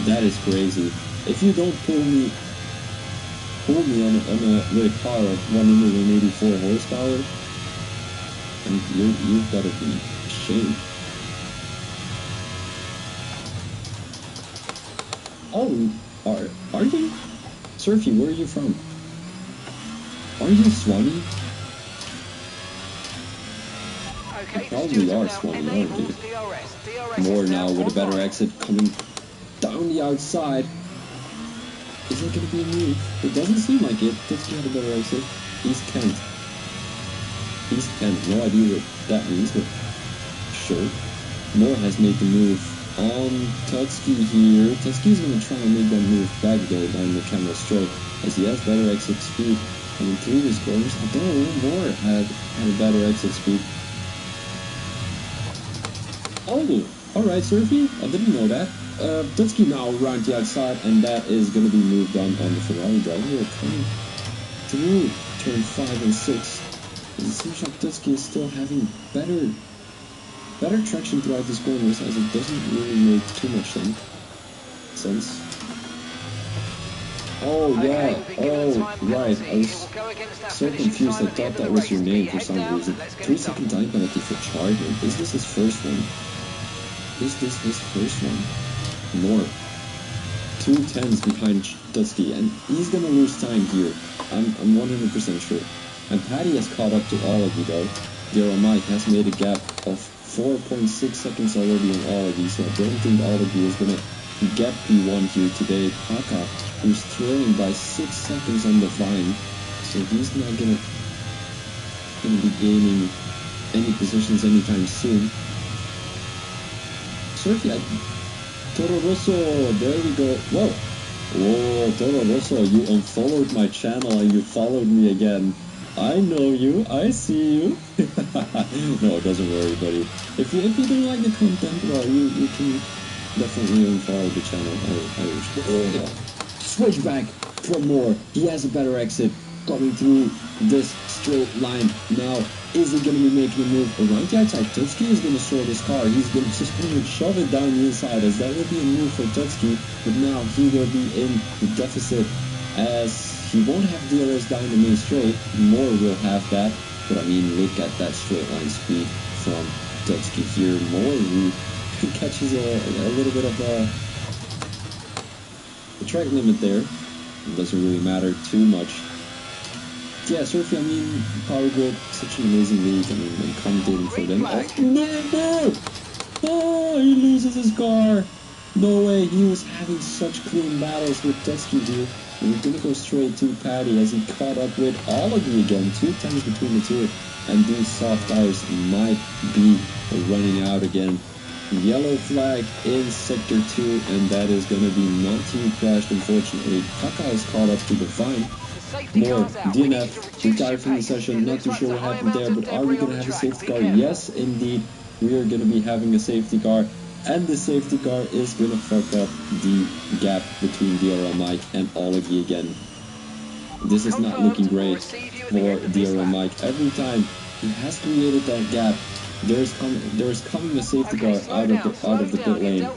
Speaker 1: That is crazy. If you don't pull me with a car of 184 horsepower, and you've got to be ashamed. Oh, are you? Surfy, where are you from? Are you Swanee?
Speaker 2: Okay,
Speaker 1: You probably are Swanee, aren't you? More now with a better exit coming down the outside. Is it going to be a move? It doesn't seem like it. Does he have a better exit? He's Kent. He's Kent. No idea what that means, but sure. Moore has made the move on Tutski here. Tutski's going to try and make that move back though down the camera stroke as he has better exit speed. And through his corners, although Moore had a better exit speed. Oh, alright, Surfy. I didn't know that. Tutski now around the outside, and that is going to be moved on the Ferrari driver. We're coming through turn 5 and 6. It seems like Tutski is still having better traction throughout this corners, as it doesn't really make too much sense. Oh yeah, oh right, I was so confused. I thought that was your name for some reason. 3-second time penalty for charging. Is this his first one? Is this his first one? More. 2 tenths behind Tutski, and he's gonna lose time here. I'm 100% sure. And Paddy has caught up to all of you though. Daryl Mike has made a gap of 4.6 seconds already on all of these, so I don't think all of you is gonna get P1 here today. Kaka, who's trailing by 6 seconds on the vine, so he's not gonna be gaining any positions anytime soon. Surfy, Toro Rosso, there we go. Whoa, whoa, Toro Rosso, you unfollowed my channel and you followed me again. I know you, I see you. No, doesn't worry, buddy. If you don't like the content, well, you can definitely unfollow the channel. Switchback from Moore. He has a better exit coming through this straight line. Now, is he going to be making a move around the outside? Tutski is going to sort his car. He's going to just shove it down the inside, as that will be a move for Tutski. But now he will be in the deficit, as he won't have DRS down the main straight. Moore will have that. But I mean, look at that straight line speed from Tutski here. Moore, who catches a little bit of a track limit there. It doesn't really matter too much. Yeah, Surfy, I mean, Power Grid, such an amazing league. I mean, I'm commentating for them. Oh, no! Oh, he loses his car! No way, he was having such clean battles with Tutski here. And we're gonna go straight to Paddy as he caught up with all of you again. 2 times between the two. And these soft tires might be running out again. Yellow flag in sector 2, and that is going to be not team crashed, unfortunately. Kaka is caught up to the vine. More DNF, retired from the session, not too sure what happened there, but are we going to have a safety car? Yes, indeed, we are going to be having a safety car, and the safety car is going to fuck up the gap between DRL Mike and Olegi again. This is not looking great for DRL Mike. Every time he has created that gap, there is coming a safety car out of the pit lane,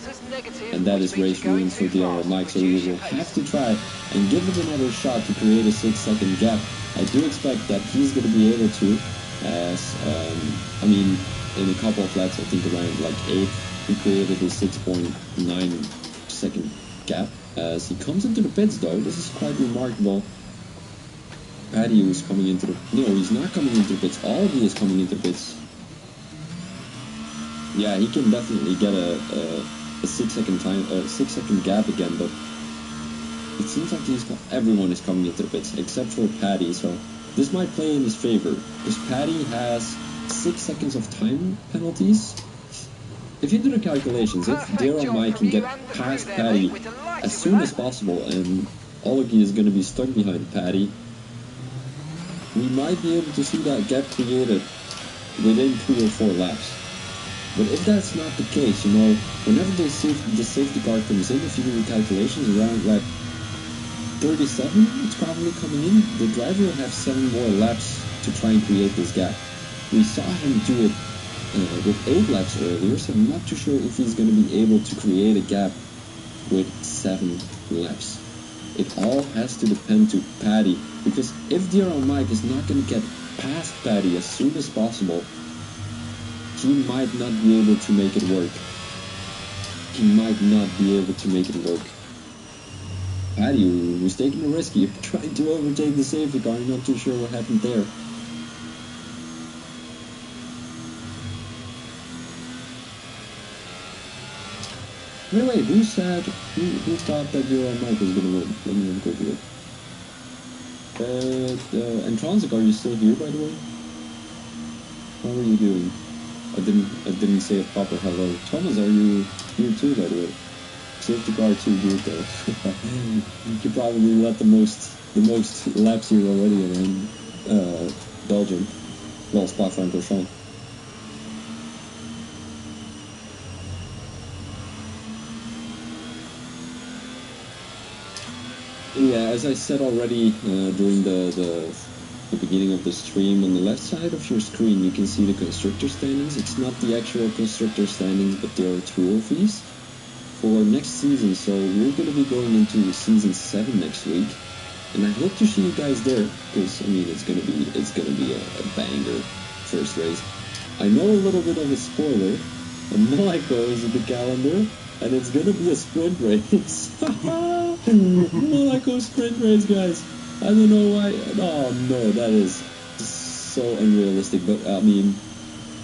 Speaker 1: and that is race ruins for DRL Mike. So we will have to try and give it another shot to create a 6-second gap. I do expect that he's going to be able to, as I mean, in a couple of laps, I think around like 8, he created a 6.9 second gap. As he comes into the pits though, this is quite remarkable. Paddy is coming into the... No, he's not coming into the pits. Aldi is coming into the pits. Yeah, he can definitely get a 6-second gap again, but it seems like everyone is coming into the pits except for Paddy. So this might play in his favor, because Paddy has 6 seconds of time penalties. If you do the calculations, if Daryl Mike can get past Paddy as soon as possible, and Olegi is going to be stuck behind Paddy, we might be able to see that gap created within 3 or 4 laps. But if that's not the case, you know, whenever the safety car comes in, if you do the calculations around lap 37, it's probably coming in, the driver will have 7 more laps to try and create this gap. We saw him do it with 8 laps earlier, so I'm not too sure if he's going to be able to create a gap with 7 laps. It all has to depend to Paddy, because if DRL Mike is not going to get past Paddy as soon as possible, he might not be able to make it work. He might not be able to make it work. Paddy was taking a risk. He tried to overtake the safety car. I'm not too sure what happened there. Anyway, who said, who thought that your Mike was gonna win? Let me go do it. And Transic, are you still here, by the way? How are you doing? I didn't say a proper hello. Thomas, are you here too, by the way? Safety car too good though. You probably let the most laps here already around Belgium. Well, Spa-Francorchamps. Yeah, as I said already during the beginning of the stream, on the left side of your screen you can see the constructor standings. It's not the actual constructor standings, but there are trophies for next season. So we're going to be going into season 7 next week, and I hope to see you guys there, because I mean it's gonna be a banger first race. I know a little bit of a spoiler. Monaco is in the calendar, and it's gonna be a sprint race. Monaco sprint race, guys. I don't know why. Oh no, that is so unrealistic. But I mean,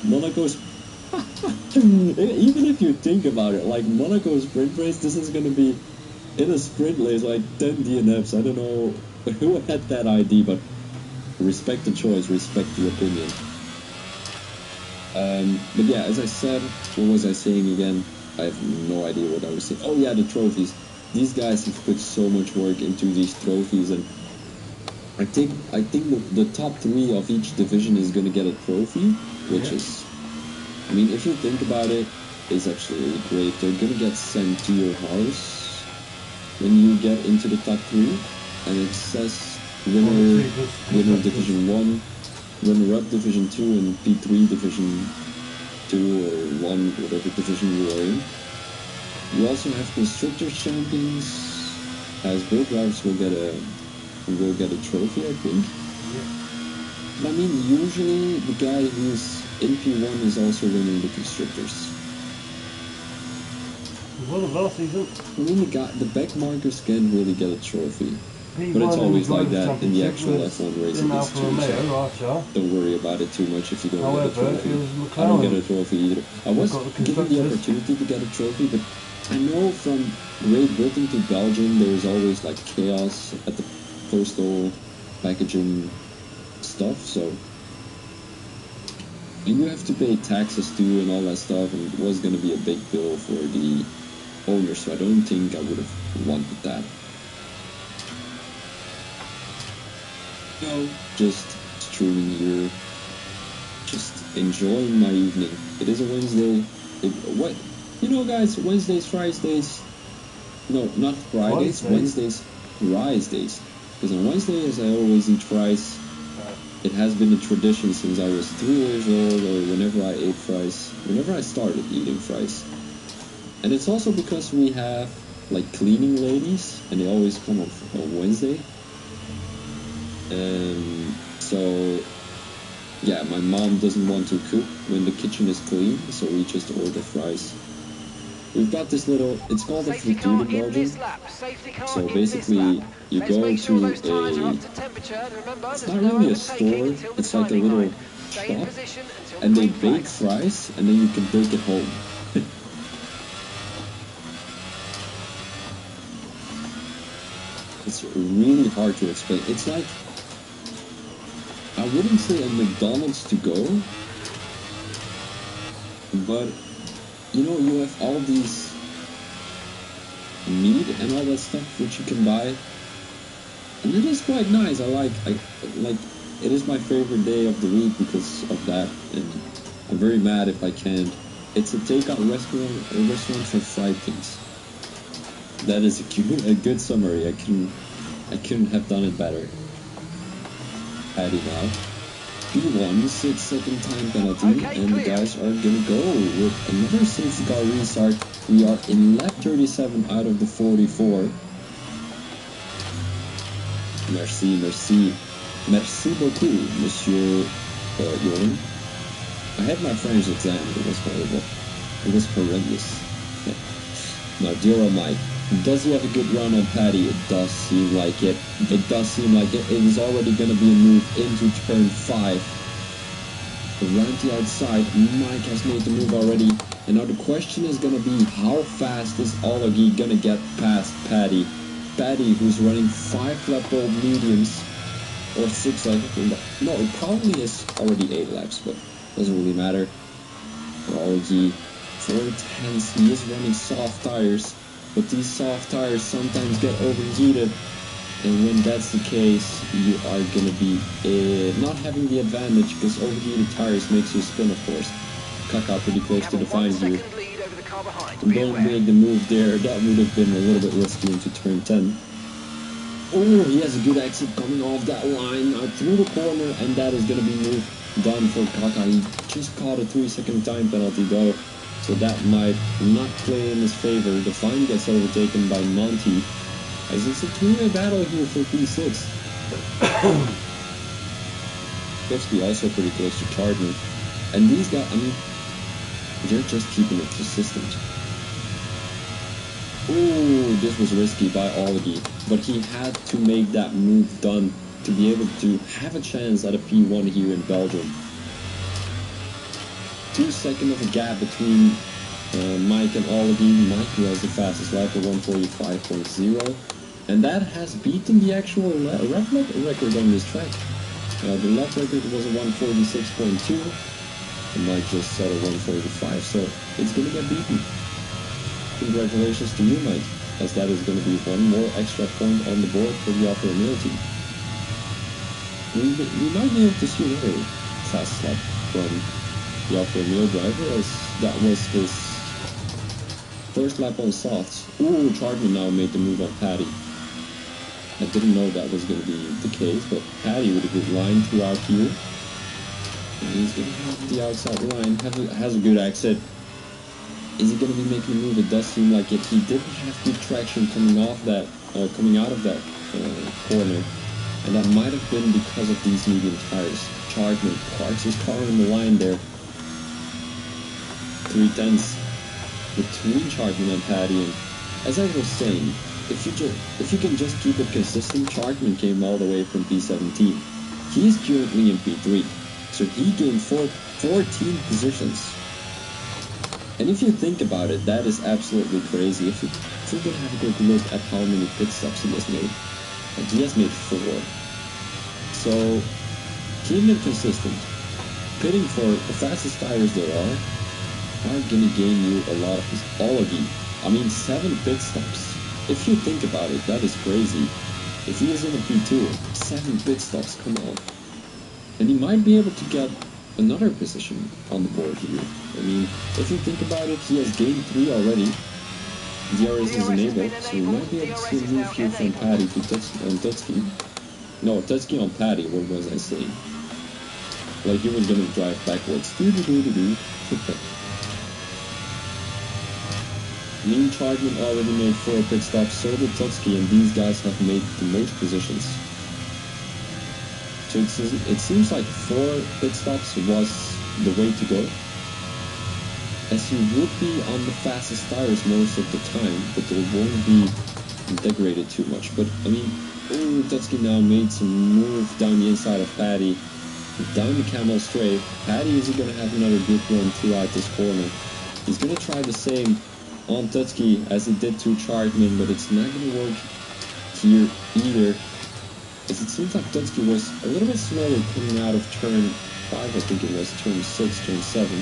Speaker 1: Monaco's. Even if you think about it, like Monaco sprint race, this is gonna be in a sprint race like 10 DNFs. I don't know who had that idea, but respect the choice, respect the opinion. But yeah, as I said, what was I saying again? I have no idea what I was saying. Oh yeah, the trophies. These guys have put so much work into these trophies, and I think the top 3 of each division is going to get a trophy, which is, I mean, if you think about it, is actually really great. They're going to get sent to your house when you get into the top 3, and it says winner Division 1, runner-up Division 2, and P3 Division 2 or 1, whatever division you are in. You also have Constructors Champions, as both drivers will get a trophy, I think. But I mean, usually the guy who's in P1 is also winning the Constructors.
Speaker 3: Well, last season.
Speaker 1: I mean, the back markers can really get a trophy. But it's always like that in the actual F1 racing so don't worry about it too much if you don't get a trophy. I don't get a trophy either. I was given the opportunity to get a trophy, but I know from Great Britain to Belgium there's always like chaos at the postal packaging stuff, so and you have to pay taxes too and all that stuff, and it was going to be a big bill for the owner, so I don't think I would have wanted that. No, just streaming here, just enjoying my evening. It is a Wednesday. What? You know, guys, Wednesdays, Fridays. No, not Fridays. Wednesdays, Rise days. Because on Wednesdays I always eat fries. It has been a tradition since I was 3 years old, or whenever I ate fries, whenever I started eating fries. And it's also because we have like cleaning ladies, and they always come on Wednesday. So yeah, my mom doesn't want to cook when the kitchen is clean, so we just order fries. We've got this little, it's called a frituur in Belgium. So basically, you go to it's not really a store, it's like a little shop, and they bake fries, and then you can bake it home. It's really hard to explain. It's like, I wouldn't say a McDonald's to go, but you know, you have all these meat and all that stuff which you can buy, and it is quite nice. I like it is my favorite day of the week because of that, and I'm very mad if I can't. It's a takeout restaurant for fried things. That is a good summary. I couldn't have done it better. Paddy now. P1, 6-second time penalty,
Speaker 2: Okay,
Speaker 1: and the
Speaker 2: clear.
Speaker 1: guys are gonna go with another safety car restart. We are in lap 37 out of the 44. Merci, merci. Merci beaucoup, Monsieur Jordan. I had my French exam, it was horrible. It was horrendous. Now, Dura Mike, does he have a good run on Paddy? It does seem like it. It does seem like it. It is already going to be a move into turn 5. Around the outside, Mike has made the move already. And now the question is going to be, how fast is Olagi going to get past Paddy? Paddy, who's running 5 lap old mediums, or 6 laps. No, it probably is already 8 laps, but doesn't really matter. Olagi, 4 tenths, he is running soft tires, but these soft tires sometimes get overheated. And when that's the case, you are going to be not having the advantage, because overheated tires makes you spin, of course. Kaka pretty close to the fine here. Don't make the move there. That would have been a little bit risky into turn 10. Oh, he has a good exit coming off that line through the corner, and that is going to be move done for Kaka. He just caught a 3-second time penalty though, so that might not play in his favor. The fine gets overtaken by Monty, as it's a two-way battle here for P6. Lipsky also pretty close to Chardman. And these guys, I mean, they're just keeping it consistent. Ooh, this was risky by Olagi, but he had to make that move done to be able to have a chance at a P1 here in Belgium. 2 seconds of a gap between Mike and Olagi. Mike, who has the fastest lap at 145.0. And that has beaten the actual lap record on this track. The lap record was a 146.2. And Mike just set a 145, so it's going to get beaten. Congratulations to you, Mike, as that is going to be one more extra point on the board for the Alfa Romeo team. We might be able to see another fast lap from the Alfa Romeo driver, as that was his first lap on softs. Ooh, Chardman now made the move on Paddy. I didn't know that was going to be the case, but Paddy with a good line throughout here. And he's going to have the outside line, has a good exit. Is he going to be making a move? It does seem like it. He didn't have good traction coming out of that corner, and that might have been because of these medium tires. Chardman parks his car in the line there. 3 tenths between Chardman and Paddy, and as I was saying, if you can just keep it consistent, Chardman came all the way from P17. He is currently in P3, so he gained 14 positions. And if you think about it, that is absolutely crazy. If you're going to have a quick look at how many pit stops he has made. And he has made 4. So, keeping it consistent, pitting for the fastest tires there are going to gain you a lot of his Olagi. I mean, 7 pit stops. If you think about it, that is crazy. If he is in a P2, 7 pit stops, come on. And he might be able to get another position on the board here. I mean, if you think about it, he has gained 3 already. DRS is enabled, so we might be able to see a move here from Paddy to Tutsky. No, Tutsky on Paddy, what was I saying? Like he was gonna drive backwards. Mean Chardman already made 4 pit stops, so did Tutsky, and these guys have made the most positions. So it seems like 4 pit stops was the way to go, as you would be on the fastest tires most of the time, but they won't be integrated too much. But I mean, Tutsky now made some move down the inside of Paddy, down the Camel straight. Paddy isn't going to have another good run throughout this corner. He's going to try the same on Tutsky as he did to Chardman, but it's not going to work here either, as it seems like Tutsky was a little bit slower coming out of turn 5, I think it was, turn 6, turn 7.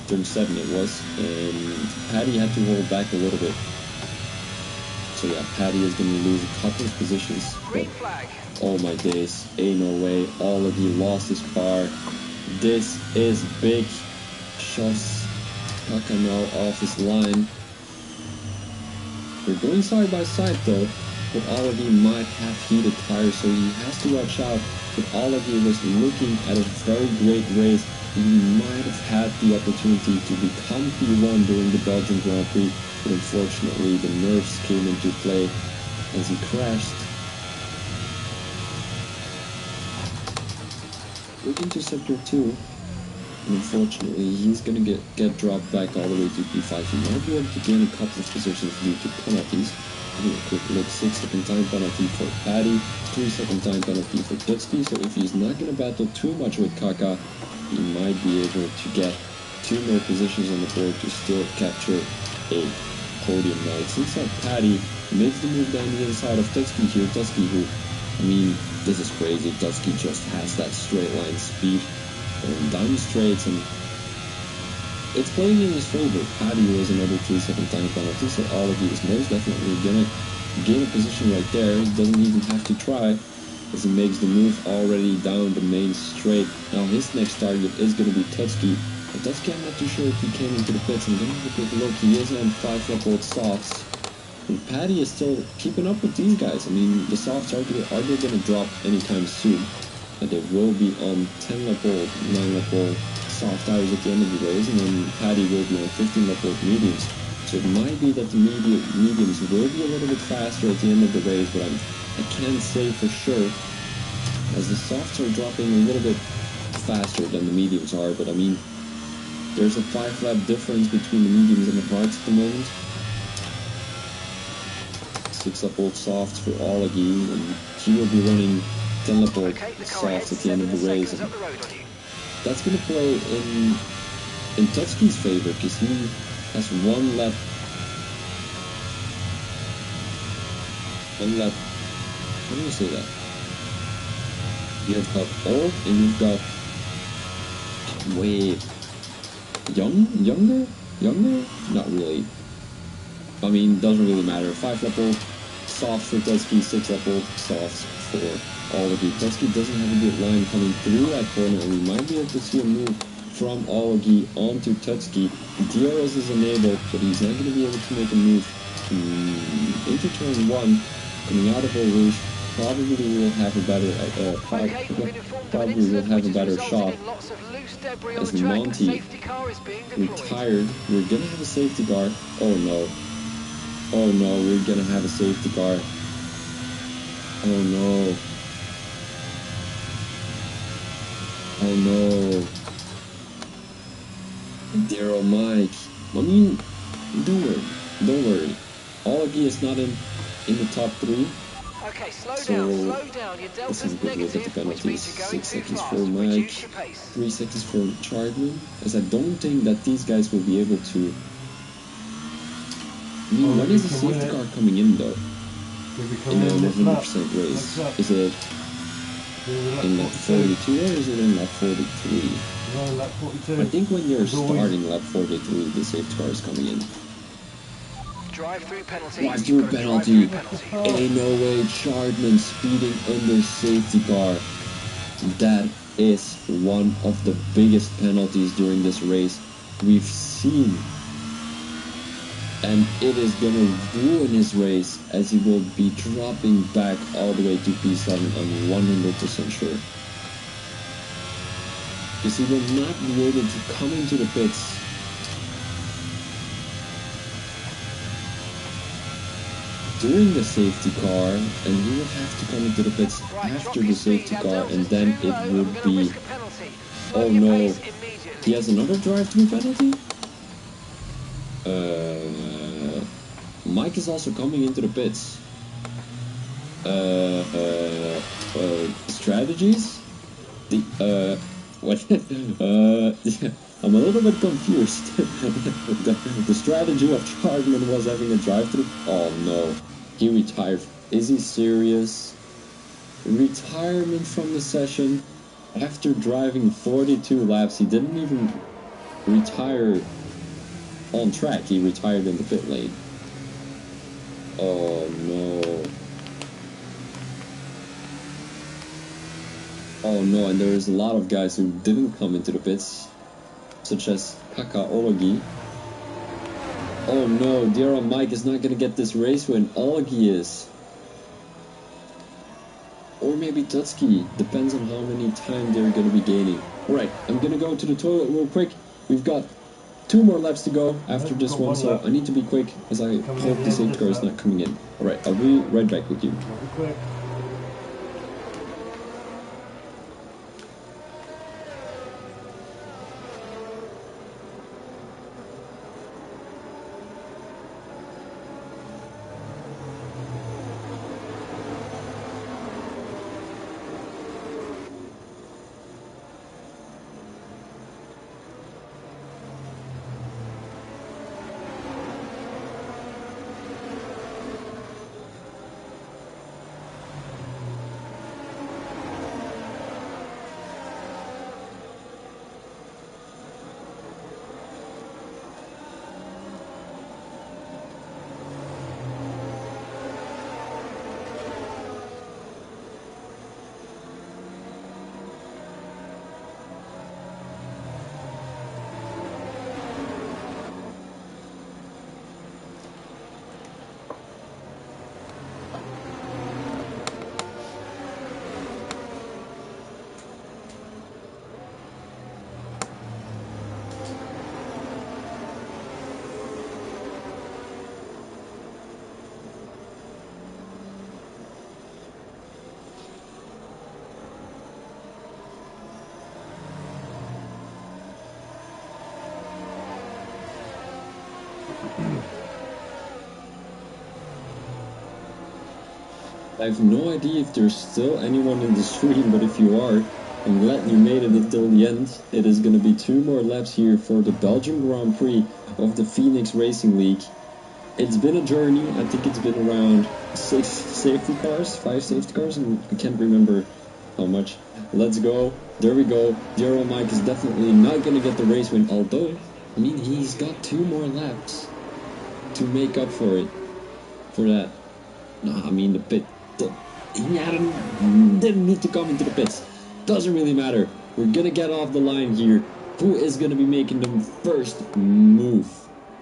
Speaker 1: Turn 7 it was, and Paddy had to hold back a little bit. So yeah, Paddy is going to lose a couple of positions. But, oh my days, ain't no way. Olagi lost his car. This is big. Shoves Kaka now off his line. They're going side by side though. but Olagi might have heated tires, so he has to watch out. But Olagi was looking at a very great race. He might have had the opportunity to become P1 during the Belgian Grand Prix, but unfortunately the nerves came into play as he crashed. Looking to sector 2, and unfortunately he's going to get dropped back all the way to P5. He might be able to gain a couple of positions due to penalties. Having a quick look, 6-second time penalty for Paddy, 3-second time penalty for Tutski, so if he's not going to battle too much with Kaka, he might be able to get 2 more positions on the board to still capture a podium. Now it seems like Paddy makes the move down the inside of Tutski here. Tutski, who, I mean, this is crazy. Tutski just has that straight line speed down the straights, and it's playing in his favor. Paddy was another 3-second time penalty, so Olagi is most definitely gonna gain a position right there. He doesn't even have to try, as he makes the move already down the main straight. Now his next target is gonna be Tutski. But Tutski, I'm not too sure if he came into the pits. I'm gonna have a quick look. He is on 5-lap-old softs. And Paddy is still keeping up with these guys. I mean, the softs are they gonna drop anytime soon? And they will be on 10-lap-old, 9-lap-old soft tires at the end of the race, and then Paddy will be on 15-lap-old mediums. So it might be that the mediums will be a little bit faster at the end of the race, but I can't say for sure, as the softs are dropping a little bit faster than the mediums are. But I mean, there's a 5-lap difference between the mediums and the hards at the moment. 6-lap-old softs for Olagi, and he will be running 10-lap-old softs at the end of the race. And that's going to play in Tutski's favor, because he has one lap, how do you say that? You've got old and you've got way younger? Not really. I mean, doesn't really matter. 5-lap-old softs for Tutski, 6-lap-old softs for Olagi. Tutski doesn't have a good line coming through that corner, and we might be able to see a move from Olagi onto Tutski. DRS is enabled, but he's not going to be able to make a move into turn 1. Coming out of Eau Rouge, probably will have a better shot. As Monty retired, we're going to have a safety car. Oh no. Oh no, we're going to have a safety car. Oh no. Oh no. Dear old Mike. I mean, don't worry. Olagi is not in the top 3.
Speaker 2: Okay, slow down. Your delta's negative, which means you're going
Speaker 1: 6
Speaker 2: too
Speaker 1: seconds
Speaker 2: fast.
Speaker 1: for Mike,
Speaker 2: Reduce your pace.
Speaker 1: 3 seconds for Chardman, as I don't think that these guys will be able to. I mean, when is the safety car coming in though? In a 100% race? Is it in lap 42 or is it in lap 43?
Speaker 3: No, lap 42.
Speaker 1: I think when you're starting lap 43, the safety car is coming in.
Speaker 2: Drive-through penalty.
Speaker 1: Drive-through penalty. Ain't no way, Chardman speeding under safety car. That is one of the biggest penalties during this race we've seen. And it is gonna ruin his race, as he will be dropping back all the way to P7, I'm 100% sure. Because he will not be able to come into the pits during the safety car, and he will have to come into the pits after the safety car, and then it would be, oh no, he has another drive-through penalty? Mike is also coming into the pits. Strategies? What? I'm a little bit confused. the strategy of Chardman was having a drive-through. Oh no, he retired. Is he serious? Retirement from the session after driving 42 laps. He didn't even retire on track. He retired in the pit lane. Oh no. Oh no, and there's a lot of guys who didn't come into the pits, such as Kaka Olagi. Oh no, dear old Mike is not gonna get this race win. Olagi is. or maybe Tutski. Depends on how many time they're going to be gaining. Alright, I'm going to go to the toilet real quick. We've got 2 more laps to go after this one, so I need to be quick as I hope the safety car is not coming in. Alright, I'll be right back with you. I have no idea if there's still anyone in the stream, but if you are, I'm glad you made it until the end. It is going to be 2 more laps here for the Belgium Grand Prix of the Phoenix Racing League. It's been a journey. I think it's been around 6 safety cars, 5 safety cars, and I can't remember how much. Let's go. There we go. Daryl Mike is definitely not going to get the race win, although, I mean, he's got 2 more laps to make up for it. For that. No, I mean, the pit. He didn't need to come into the pits. Doesn't really matter. We're gonna get off the line here. Who is gonna be making the first move?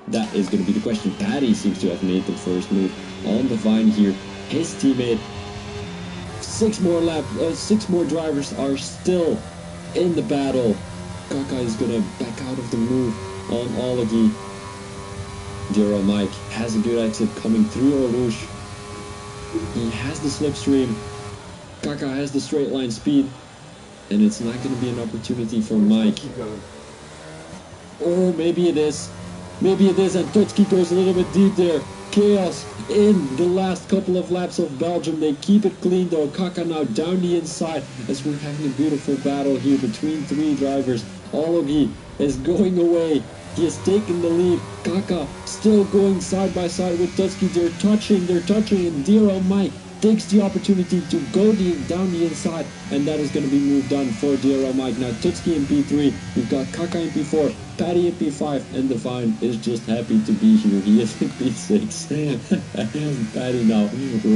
Speaker 1: That is gonna be the question. Paddy seems to have made the first move on the vine here. His teammate. 6 more drivers are still in the battle. Kaka is gonna back out of the move on Olagi. Daryl Mike has a good exit coming through Orouge. He has the slipstream. Kaka has the straight line speed. And it's not going to be an opportunity for Mike. Or maybe it is. Maybe it is, and Tutski goes a little bit deep there. Chaos in the last couple of laps of Belgium. They keep it clean though. Kaka now down the inside as we're having a beautiful battle here between 3 drivers. Ologi is going away. He has taken the lead. Kaka still going side by side with Tutski. They're touching, and Dero Mike takes the opportunity to go down the inside, and that is going to be moved on for Dero Mike. Now Tutski in P3, we've got Kaka in P4, Paddy in P5, and Divine is just happy to be here. He is in P6. Paddy now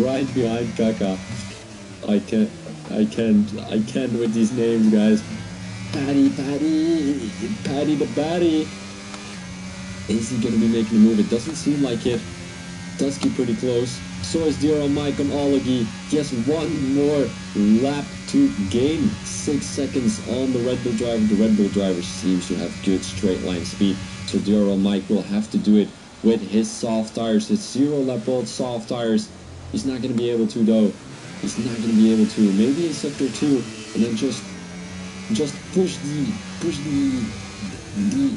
Speaker 1: right behind Kaka. I can't with these names, guys. Paddy the Batty. Is he going to be making a move? It doesn't seem like it. Tutski pretty close. So is Daryl Mike on Olagi. He has 1 more lap to gain. 6 seconds on the Red Bull driver. The Red Bull driver seems to have good straight line speed. So Daryl Mike will have to do it with his soft tires. His 0 lap old soft tires. He's not going to be able to though. He's not going to be able to. Maybe in sector 2 and then just push the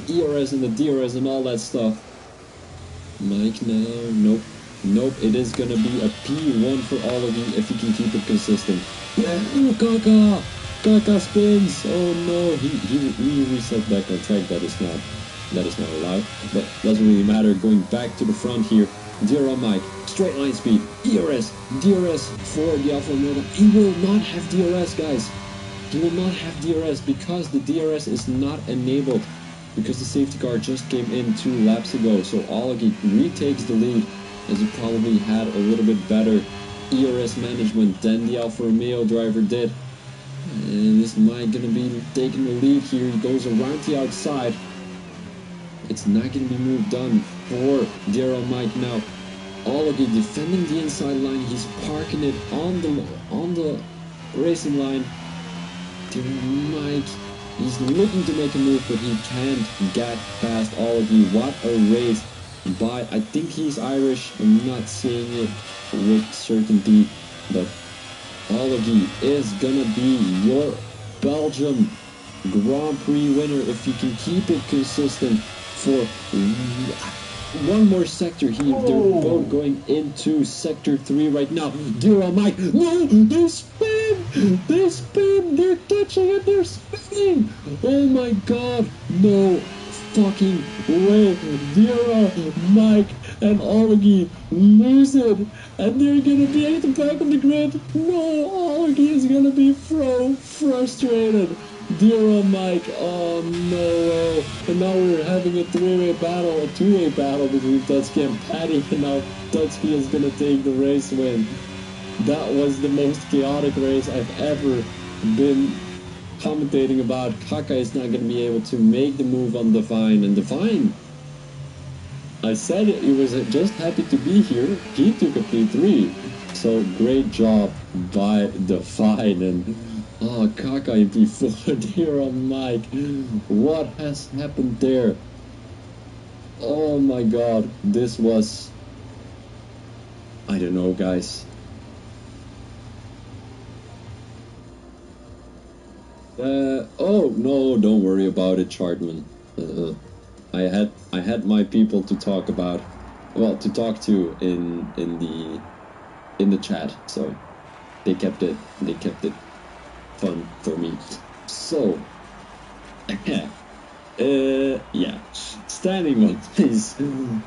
Speaker 1: ERS and the DRS and all that stuff. Mike now, nope, it is gonna be a P1 for all of you if you can keep it consistent. Yeah, ooh, Kaka spins. Oh no, he reset back on track. That is not allowed, but doesn't really matter. Going back to the front here. Zero Mike, straight line speed, ERS, DRS for the Alfa Romeo. He will not have DRS, guys. He will not have DRS because the DRS is not enabled, because the safety car just came in 2 laps ago. So Olagi retakes the lead, as he probably had a little bit better ERS management than the Alfa Romeo driver did. And is Mike going to be taking the lead here? He goes around the outside. It's not going to be moved on for Daryl Mike now. Olagi defending the inside line. He's parking it on the racing line. Dear Mike, he's looking to make a move, but he can't get past all of you. What a race by, I think he's Irish, I'm not saying it with certainty, but Oligi is gonna be your Belgium Grand Prix winner if you can keep it consistent for one more sector here. They're both going into sector 3 right now. Dear Mike, no, they spin! They spin! They're touching and they're spinning! Oh my god, no fucking way. Dear Mike and Oligi lose it, and they're gonna be at the back of the grid. No, Oligi is gonna be frustrated. Dear old Mike, oh no way. And now we're having a two-way battle between Dutski and Patty, and now Dutski is gonna take the race win. That was the most chaotic race I've ever been commentating about. Kaka is not gonna be able to make the move on Divine, and Divine, I said he was just happy to be here. He took a P3. So great job by Divine, and oh, Kaka in P4, dear oh Mike. What has happened there? Oh my god, this was, I don't know, guys. Oh no, don't worry about it, Chartman. I had my people to talk about, well, to talk to in the chat, so they kept it fun for me. So yeah, standing one is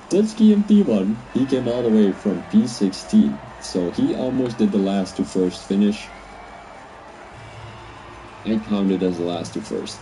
Speaker 1: Dutski in P1. He came all the way from P16, so he almost did the last to first finish. I counted as the last to first.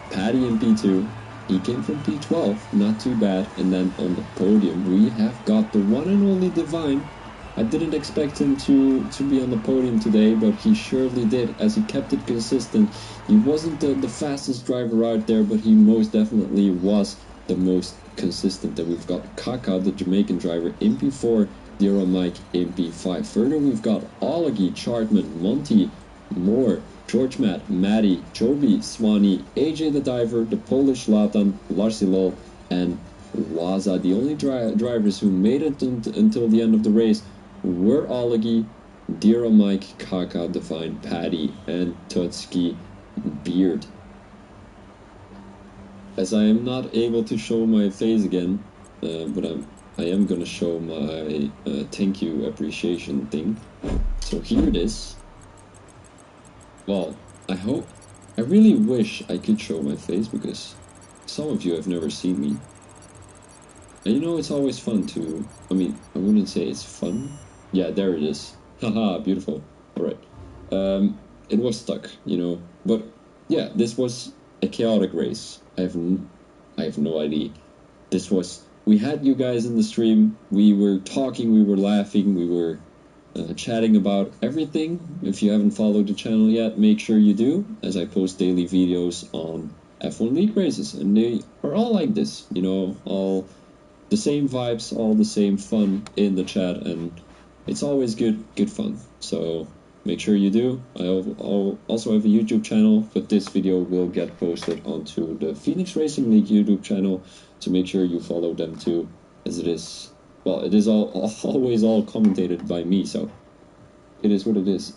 Speaker 1: Paddy in P2, he came from P12, not too bad. And then on the podium, we have got the one and only Divine. I didn't expect him to be on the podium today, but he surely did, as he kept it consistent. He wasn't the fastest driver out there, but he most definitely was the most consistent. And we've got Kaka, the Jamaican driver, in P4, Dero Mike in P5. Further, we've got Oligi, Chartman, Monty, Moore, George Matt, Maddie, Joby, Swanee, AJ the Diver, the Polish Latan, Larsilol, and Waza. The only drivers who made it until the end of the race were Oligi, Dero Mike, Kaka, Divine, Paddy, and Tutski Beard. As I am not able to show my face again, but I am gonna show my thank you appreciation thing. So here it is. Well, I really wish I could show my face, because some of you have never seen me. And you know, it's always fun to, I mean, I wouldn't say it's fun. Yeah, there it is. Haha, beautiful. Alright. It was stuck, you know, but yeah, this was a chaotic race. I have no idea. We had you guys in the stream, we were talking, we were laughing, we were chatting about everything. If you haven't followed the channel yet, make sure you do, as I post daily videos on F1 League races, and they are all like this, you know, all the same vibes, all the same fun in the chat, and it's always good fun. So make sure you do. I also have a YouTube channel, but this video will get posted onto the Phoenix Racing League YouTube channel, so make sure you follow them too, as it is, well, it is always all commentated by me, so it is what it is.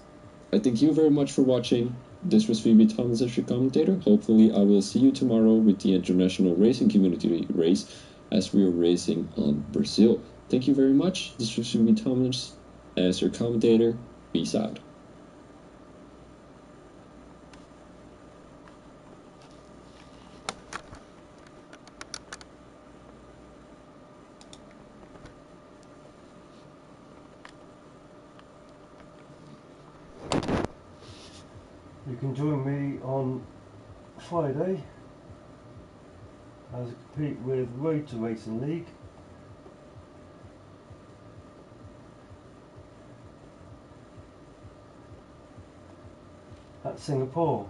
Speaker 1: I thank you very much for watching. This was Phoebe Thomas as your commentator. Hopefully I will see you tomorrow with the International Racing Community race, as we are racing on Brazil. Thank you very much. This was Phoebe Thomas as your commentator. Peace out.
Speaker 3: You can join me on Friday as I compete with Road to Racing League. At Singapore.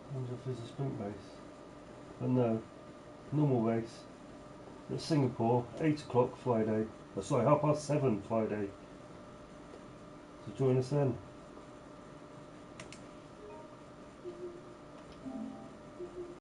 Speaker 3: I wonder if there's a sprint race, but no. normal race at Singapore, 8 o'clock Friday. Sorry, 7:30 Friday. So join us then.